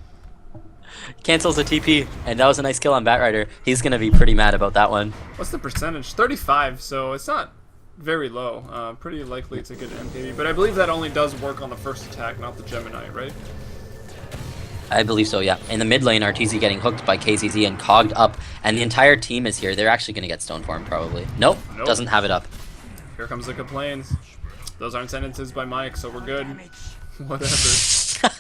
Cancels the TP, and that was a nice kill on Bat Rider. He's going to be pretty mad about that one. What's the percentage? 35, so it's not very low. Pretty likely to get an MKB, but I believe that only does work on the first attack, not the Gemini, right? I believe so, yeah. In the mid lane, RTZ getting hooked by KZZ and cogged up, and the entire team is here. They're actually going to get stone formed, probably. Nope, doesn't have it up. Here comes the complaints. Those aren't sentences by Mike, so we're good. Whatever.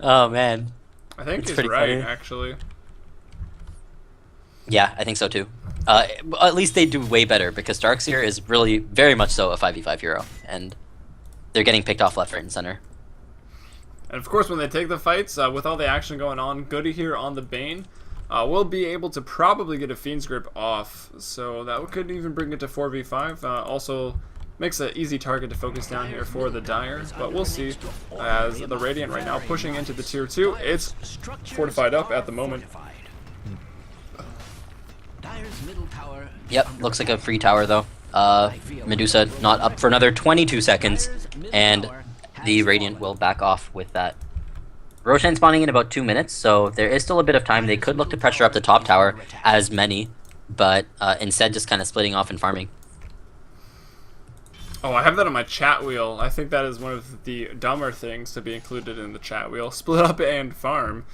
Oh, man. I think he's right, actually. Yeah, I think so, too. At least they do way better, because Darkseer is really, very much so, a 5v5 hero, and they're getting picked off left, right, and center. And of course, when they take the fights, with all the action going on, Goody here on the Bane will be able to probably get a Fiend's Grip off. So that could even bring it to 4v5. Also makes an easy target to focus down here for the Dire. But we'll see as the Radiant right now pushing into the tier 2. It's fortified up at the moment. Yep, looks like a free tower though. Medusa not up for another 22 seconds. And the Radiant will back off with that. Roshan spawning in about 2 minutes, so there is still a bit of time. They could look to pressure up the top tower as many, but instead just kind of splitting off and farming. Oh, I have that on my chat wheel. I think that is one of the dumber things to be included in the chat wheel. Split up and farm.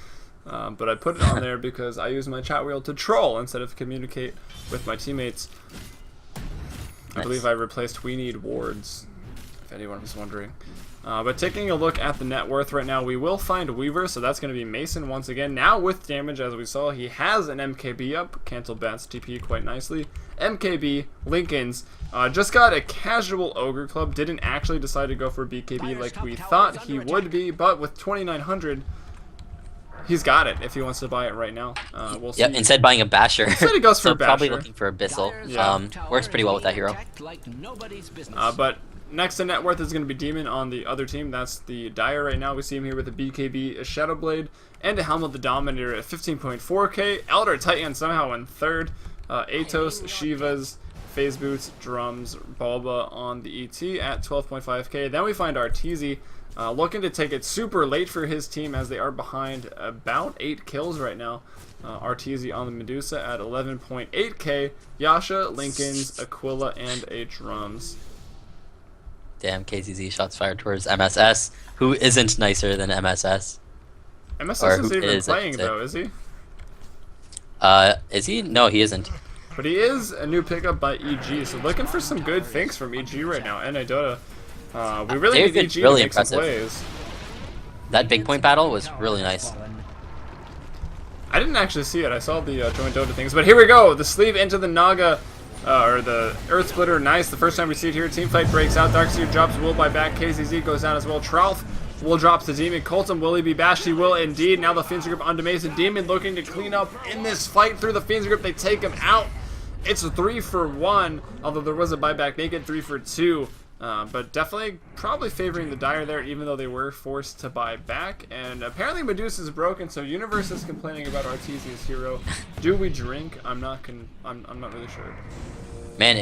But I put it on there because I use my chat wheel to troll instead of communicate with my teammates. I believe I replaced We Need Wards, if anyone was wondering. But taking a look at the net worth right now, we will find Weaver, so that's going to be Mason once again. Now with damage, as we saw, he has an MKB up. Cancel Bat's TP quite nicely. MKB, Lincoln's, just got a casual Ogre Club. Didn't actually decide to go for BKB like we thought he would be, but with 2,900, he's got it if he wants to buy it right now. We'll see. Yep, instead buying a Basher. Instead he goes for so a Basher. Probably looking for Abyssal. Yeah. Works pretty well with that hero. But next to net worth is going to be Demon on the other team. That's the Dire right now. We see him here with a BKB, a Shadow Blade, and a Helm of the Dominator at 15.4k. Elder Titan somehow in third. Atos, Shivas, Phase Boots, Drums, Bulba on the ET at 12.5k. Then we find Arteezy looking to take it super late for his team as they are behind about 8 kills right now. Arteezy on the Medusa at 11.8k. Yasha, Lincoln's, Aquila, and a Drums. Damn, KZZ shots fired towards MSS, who isn't nicer than MSS. MSS isn't even playing though, is he? Is he? No, he isn't. But he is a new pickup by EG, so looking for some good things from EG right now. NADotA. We really need EG really to make some plays. That big point battle was really nice. I didn't actually see it. I saw the joint Dota things. But here we go. The sleeve into the Naga, or the Earth Splitter. Nice. The first time we see it here. Team fight breaks out. Darkseer drops Will by back. KZZ goes down as well. Tralf. Will drops the Demon. Colton, will he be bashed? He will indeed. Now the Fiend's Grip onto Mason. Demon looking to clean up in this fight through the Fiend's Grip. They take him out. It's a 3-for-1, although there was a buyback naked 3-for-2. But definitely probably favoring the Dire there, even though they were forced to buy back. And apparently Medusa's broken, so Universe is complaining about Arteezy's hero. Do we drink? I'm not really sure. Man,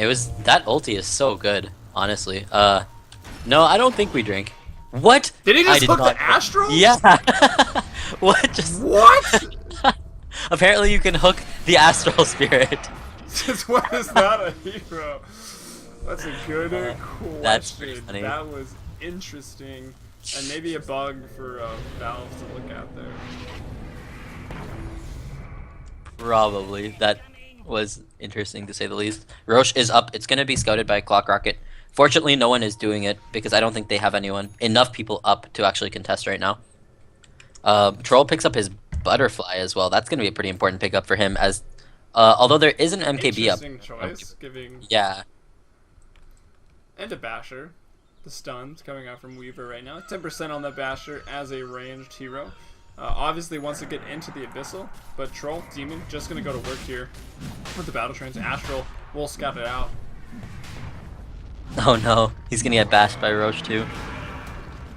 that ulti is so good, honestly. No, I don't think we drink. What? Did he just hook the Astral? Yeah. What? What? Apparently you can hook the Astral Spirit. Since when is that a hero? That's a good question. That's pretty funny. That was interesting. And maybe a bug for Valve to look at there. Probably. That was interesting to say the least. Roche is up. It's going to be scouted by Clock Rocket. Fortunately, no one is doing it because I don't think they have enough people up to actually contest right now. Troll picks up his Butterfly as well. That's going to be a pretty important pickup for him as although there is an MKB up. Interesting choice, giving... Yeah. And a Basher. The stuns coming out from Weaver right now. 10% on the Basher as a ranged hero. Obviously wants to get into the Abyssal, but Troll, Demon, just going to go to work here with the Battle Trains. Astral will scout it out. Oh no, he's going to get bashed by Roche too.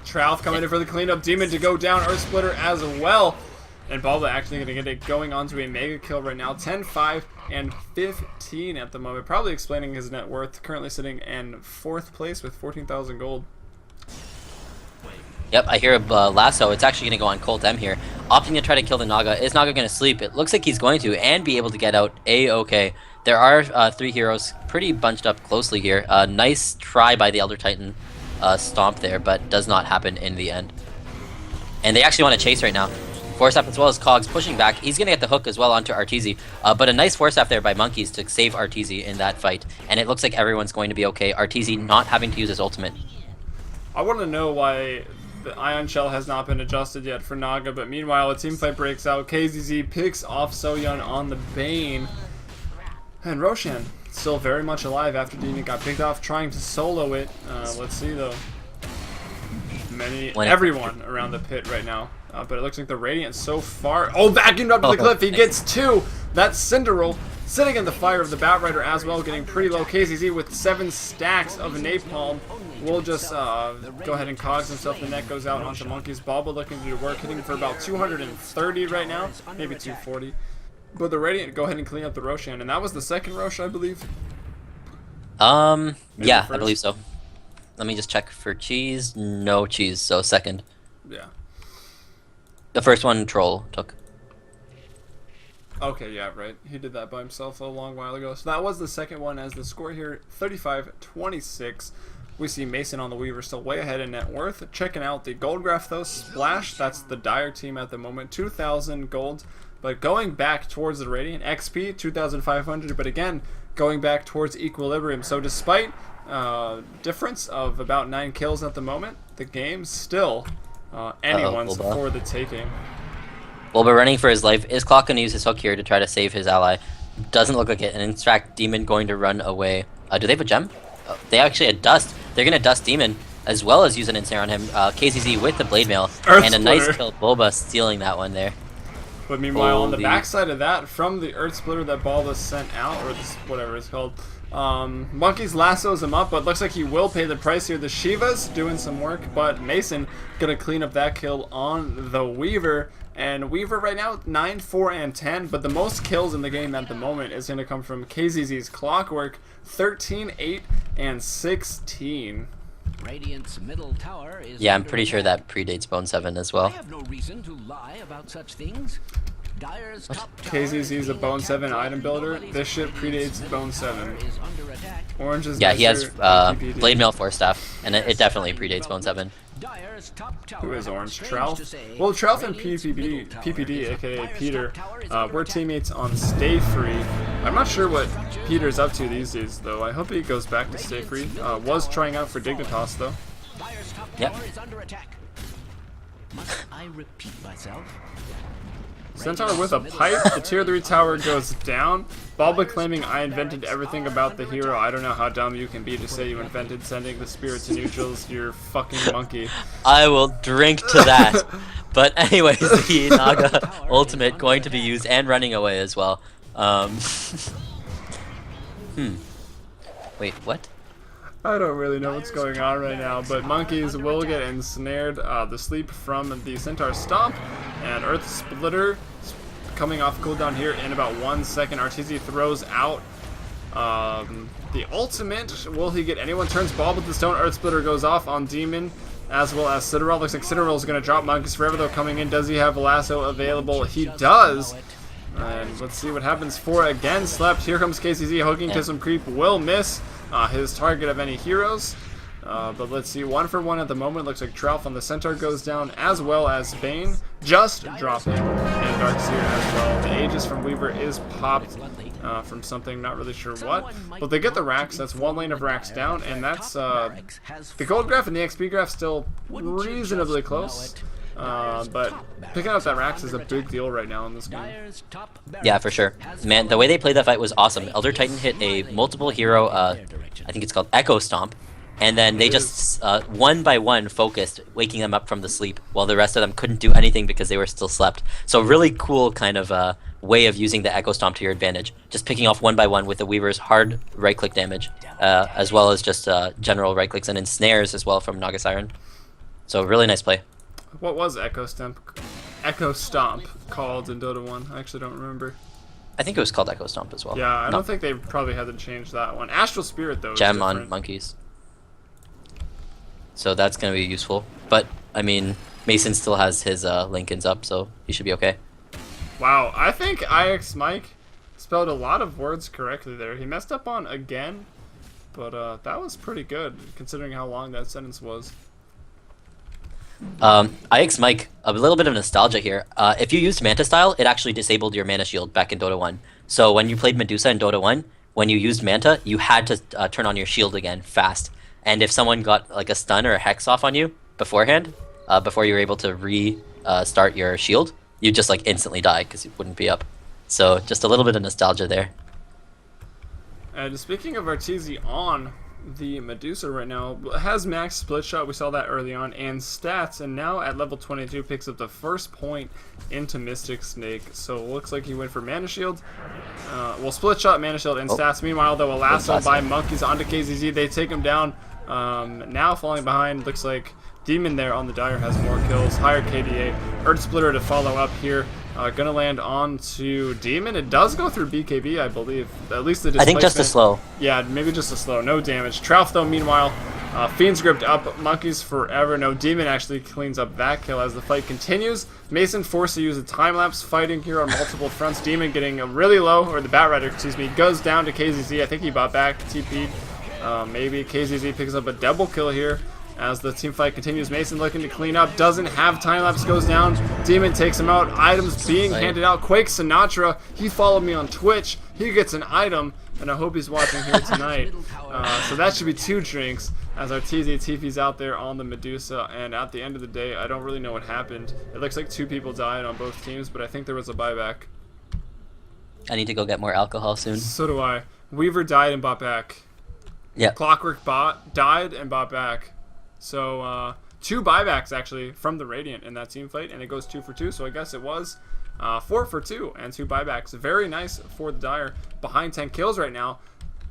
Tralf coming in for the cleanup. Demon to go down. Earth Splitter as well. And Balba actually going to get it going onto a mega kill right now. 10, 5, and 15 at the moment. Probably explaining his net worth. Currently sitting in 4th place with 14,000 gold. Yep, I hear a lasso. It's actually going to go on Colt M here. Opting to try to kill the Naga. Is Naga going to sleep? It looks like he's going to and be able to get out A-okay. There are 3 heroes pretty bunched up closely here. Nice try by the Elder Titan stomp there, but does not happen in the end. And they actually want to chase right now. Force Staff as well as Cogs pushing back. He's going to get the hook as well onto Arteezy. But a nice Force Staff there by Monkeys to save Arteezy in that fight. And it looks like everyone's going to be okay. Arteezy not having to use his ultimate. I want to know why the Ion Shell has not been adjusted yet for Naga. But meanwhile, a team fight breaks out. KZZ picks off Soyeon on the Bane. And Roshan still very much alive after Demon got picked off, trying to solo it. Let's see though. Everyone around the pit right now. But it looks like the Radiant so far. Oh, backing up to the cliff. He gets 2. That's Cinderol sitting in the fire of the Batrider as well, getting pretty low. KZZ with 7 stacks of Napalm. We'll just go ahead and Cogs himself. The net goes out onto Monkeys. Bobba looking to do work, hitting for about 230 right now, maybe 240. But the Radiant go ahead and clean up the Roshan, and that was the second Rosh, I believe. Yeah, I believe so. Let me just check for cheese. No cheese, so second. Yeah. The first one Troll took. Okay, yeah, right. He did that by himself a long while ago. So that was the second one as the score here, 35-26. We see Mason on the Weaver still way ahead in net worth. Checking out the gold graph though. Splash, that's the Dire team at the moment. 2,000 gold. But going back towards the Radiant. XP, 2,500. But again, going back towards equilibrium. So despite difference of about 9 kills at the moment, the game still anyone's for the taking. Bulba running for his life. Is Clock going to use his hook here to try to save his ally? Doesn't look like it. And in fact, Demon going to run away. Do they have a gem? They actually had Dust. They're going to Dust Demon as well as use an Ensnare on him. KZZ with the Blade Mail. And a nice kill. Bulba stealing that one there. But meanwhile, on the backside of that, from the Earth Splitter that Bulba sent out, or this, whatever it's called, Monkeys lassos him up, but looks like he will pay the price here. The Shiva's doing some work, but Mason going to clean up that kill on the Weaver. And Weaver right now, 9, 4, and 10, but the most kills in the game at the moment is going to come from KZZ's Clockwork, 13, 8, and 16. Radiant's middle tower is I'm pretty sure that predates Bone 7 as well. I have no reason to lie about such things. Dire's top KZZ's a Bone 7 item builder. This shit predates Bone 7. is under attack. Orange is he has Blade Mail Force Staff, and it definitely predates Bone 7. Who is orange? Trout? Well, Trout and PPD, aka Peter, we're teammates on Stay Free. I'm not sure what Peter's up to these days, though. I hope he goes back to Stay Free. Was trying out for Dignitas, though. Yep. I repeat myself. Centaur with a pipe. The tier 3 tower goes down. Bulba claiming I invented everything about the hero. I don't know how dumb you can be to say you invented sending the spirit to neutrals. You're fucking monkey. I will drink to that. But anyways, the Naga ultimate going to be used and running away as well. Wait, what? I don't really know what's going on right now, but monkeys will get ensnared. The sleep from the Centaur Stomp and Earth Splitter coming off cooldown here in about 1 second. RTZ throws out the ultimate. Will he get anyone? Turns ball with the stone. Earth Splitter goes off on Demon as well as Citadel. Looks like Citadel is going to drop monkeys forever though coming in. Does he have Lasso available? He does. And let's see what happens for again. Slept. Here comes KCZ hooking to some creep. Will miss his target of any heroes. But let's see, 1 for 1 at the moment. Looks like Trout on the Centaur goes down as well as Bane. Just dropping. And Darkseer as well. The Aegis from Weaver is popped from something, not really sure what. But they get the racks. That's 1 lane of racks down. And that's the gold graph and the XP graph still reasonably close. But picking up that racks is a big deal right now in this game. Yeah, for sure. Man, the way they played that fight was awesome. Elder Titan hit a multiple hero, I think it's called Echo Stomp, and then they just one by one focused, waking them up from the sleep, while the rest of them couldn't do anything because they were still slept. So really cool kind of way of using the Echo Stomp to your advantage. Just picking off one by one with the Weaver's hard right-click damage, as well as just general right-clicks and ensnares as well from Naga Siren. So really nice play. What was Echo Stomp called in Dota 1? I actually don't remember. I think it was called Echo Stomp as well. Yeah, I don't think they probably had to change that one. Astral Spirit, though, Gem on monkeys. So that's going to be useful. But, I mean, Mason still has his Lincolns up, so he should be okay. Wow, I think IX Mike spelled a lot of words correctly there. He messed up on again, but that was pretty good, considering how long that sentence was. IX Mike, a little bit of nostalgia here. If you used Manta style, it actually disabled your mana shield back in Dota 1. So when you played Medusa in Dota 1, when you used Manta, you had to turn on your shield again fast. And if someone got like a stun or a hex off on you beforehand, before you were able to restart your shield, you'd just like instantly die because it wouldn't be up. So just a little bit of nostalgia there. And speaking of Arteezy on the Medusa right now, has max split shot, we saw that early on, and stats, and now at level 22 picks up the first point into Mystic Snake. So it looks like he went for mana shield, well, split shot, mana shield, and stats. Meanwhile though, a lasso by monkeys onto KZZ, they take him down. Now falling behind, looks like Demon there on the Dire has more kills, higher KDA. Earth Splitter to follow up here. Gonna land on to Demon. It does go through BKB, I believe. At least the displacement. I think just a slow. Yeah, maybe just a slow. No damage. Trout, though, meanwhile, Fiend's gripped up. Monkeys forever. No, Demon actually cleans up that kill as the fight continues. Mason forced to use a time-lapse fighting here on multiple fronts. Demon getting really low, or the Bat Rider, excuse me, goes down to KZZ. I think he bought back, TP'd. Maybe KZZ picks up a double kill here. As the team fight continues, Mason looking to clean up, doesn't have time-lapse, goes down, Demon takes him out, items being handed out. Quake Sinatra, he followed me on Twitch, he gets an item, and I hope he's watching here tonight. So that should be 2 drinks, as our TP's out there on the Medusa, and at the end of the day, I don't really know what happened. It looks like 2 people died on both teams, but I think there was a buyback. I need to go get more alcohol soon. So do I. Weaver died and bought back. Yeah. Clockwork died and bought back. So 2 buybacks actually from the Radiant in that team fight, and it goes 2 for 2. So I guess it was 4 for 2 and 2 buybacks. Very nice for the Dire. Behind 10 kills right now.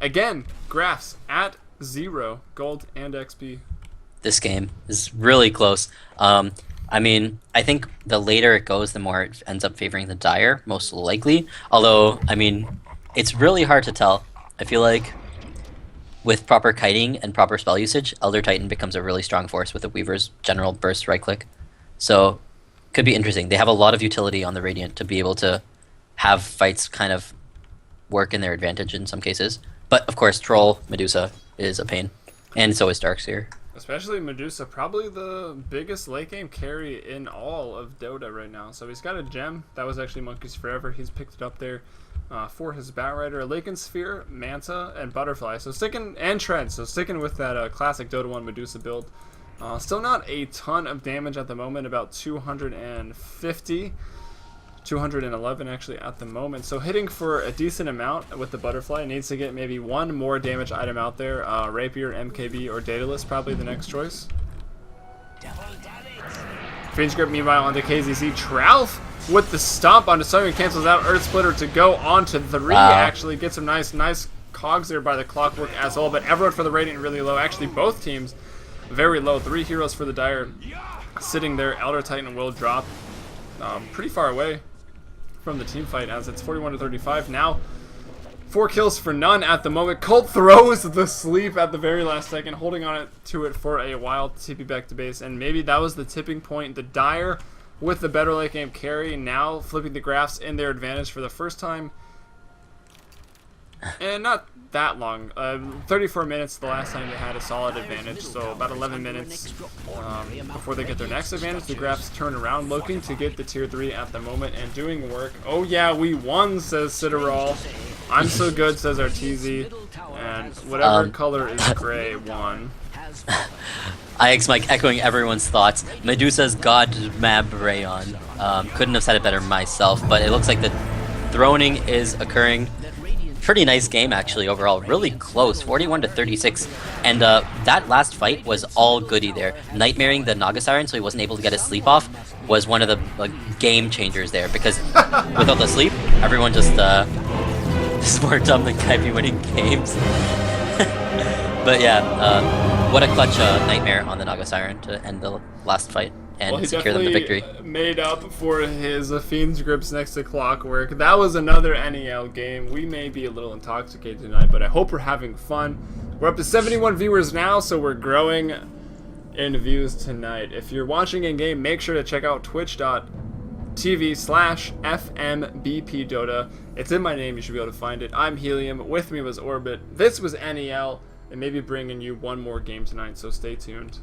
Again, graphs at 0 gold and XP. This game is really close. I mean, I think the later it goes, the more it ends up favoring the Dire, most likely. Although, I mean, it's really hard to tell. I feel like with proper kiting and proper spell usage, Elder Titan becomes a really strong force with the Weaver's general burst right click. So, could be interesting. They have a lot of utility on the Radiant to be able to have fights kind of work in their advantage in some cases. But, of course, Troll Medusa is a pain. And so is Darkseer. Especially Medusa, probably the biggest late game carry in all of Dota right now. So he's got a gem. That was actually Monkeys Forever. He's picked it up there for his Batrider, a Laken Sphere, Manta, and Butterfly. So sticking, and Tread. So sticking with that classic Dota 1 Medusa build. Still not a ton of damage at the moment, about 250. 211 actually at the moment, so hitting for a decent amount with the Butterfly. Needs to get maybe one more damage item out there. Rapier, MKB, or Daedalus probably the next choice. Fiend's Grip meanwhile onto KZC. Trouf with the stomp onto Summoning, cancels out Earth Splitter to go on to 3. Actually gets some nice cogs there by the Clockwork as well, but everyone for the Radiant really low. Actually both teams very low. 3 heroes for the Dire sitting there. Elder Titan will drop pretty far away from the team fight as it's 41 to 35 now. 4 kills for none at the moment. Colt throws the sleep at the very last second, holding on to it for a while. TP back to base, and maybe that was the tipping point. The Dire with the better late game carry, now flipping the graphs in their advantage for the first time. And not that long. 34 minutes the last time they had a solid advantage, so about 11 minutes before they get their next advantage. The graphs turn around, looking to get the tier 3 at the moment and doing work. Oh yeah, we won, says Citterall. I'm so good, says Arteezy. And whatever color is gray won. IX Mike echoing everyone's thoughts. Medusa's God Mab Rayon. Couldn't have said it better myself, but it looks like the throning is occurring. Pretty nice game actually overall, really close, 41 to 36, and that last fight was all goody there. Nightmaring the Naga Siren so he wasn't able to get his sleep off was one of the game changers there, because without the sleep, everyone just more dumb than can be winning games. But yeah, what a clutch Nightmare on the Naga Siren to end the last fight and secure them the victory. Made up for his Fiend's Grips next to Clockwork. That was another NEL game. We may be a little intoxicated tonight, but I hope we're having fun. We're up to 71 viewers now, so we're growing in views tonight. If you're watching in game, make sure to check out twitch.tv/FMBPdota. It's in my name, you should be able to find it. I'm Helium, with me was Orbit. This was NEL, and maybe bringing you one more game tonight, so stay tuned.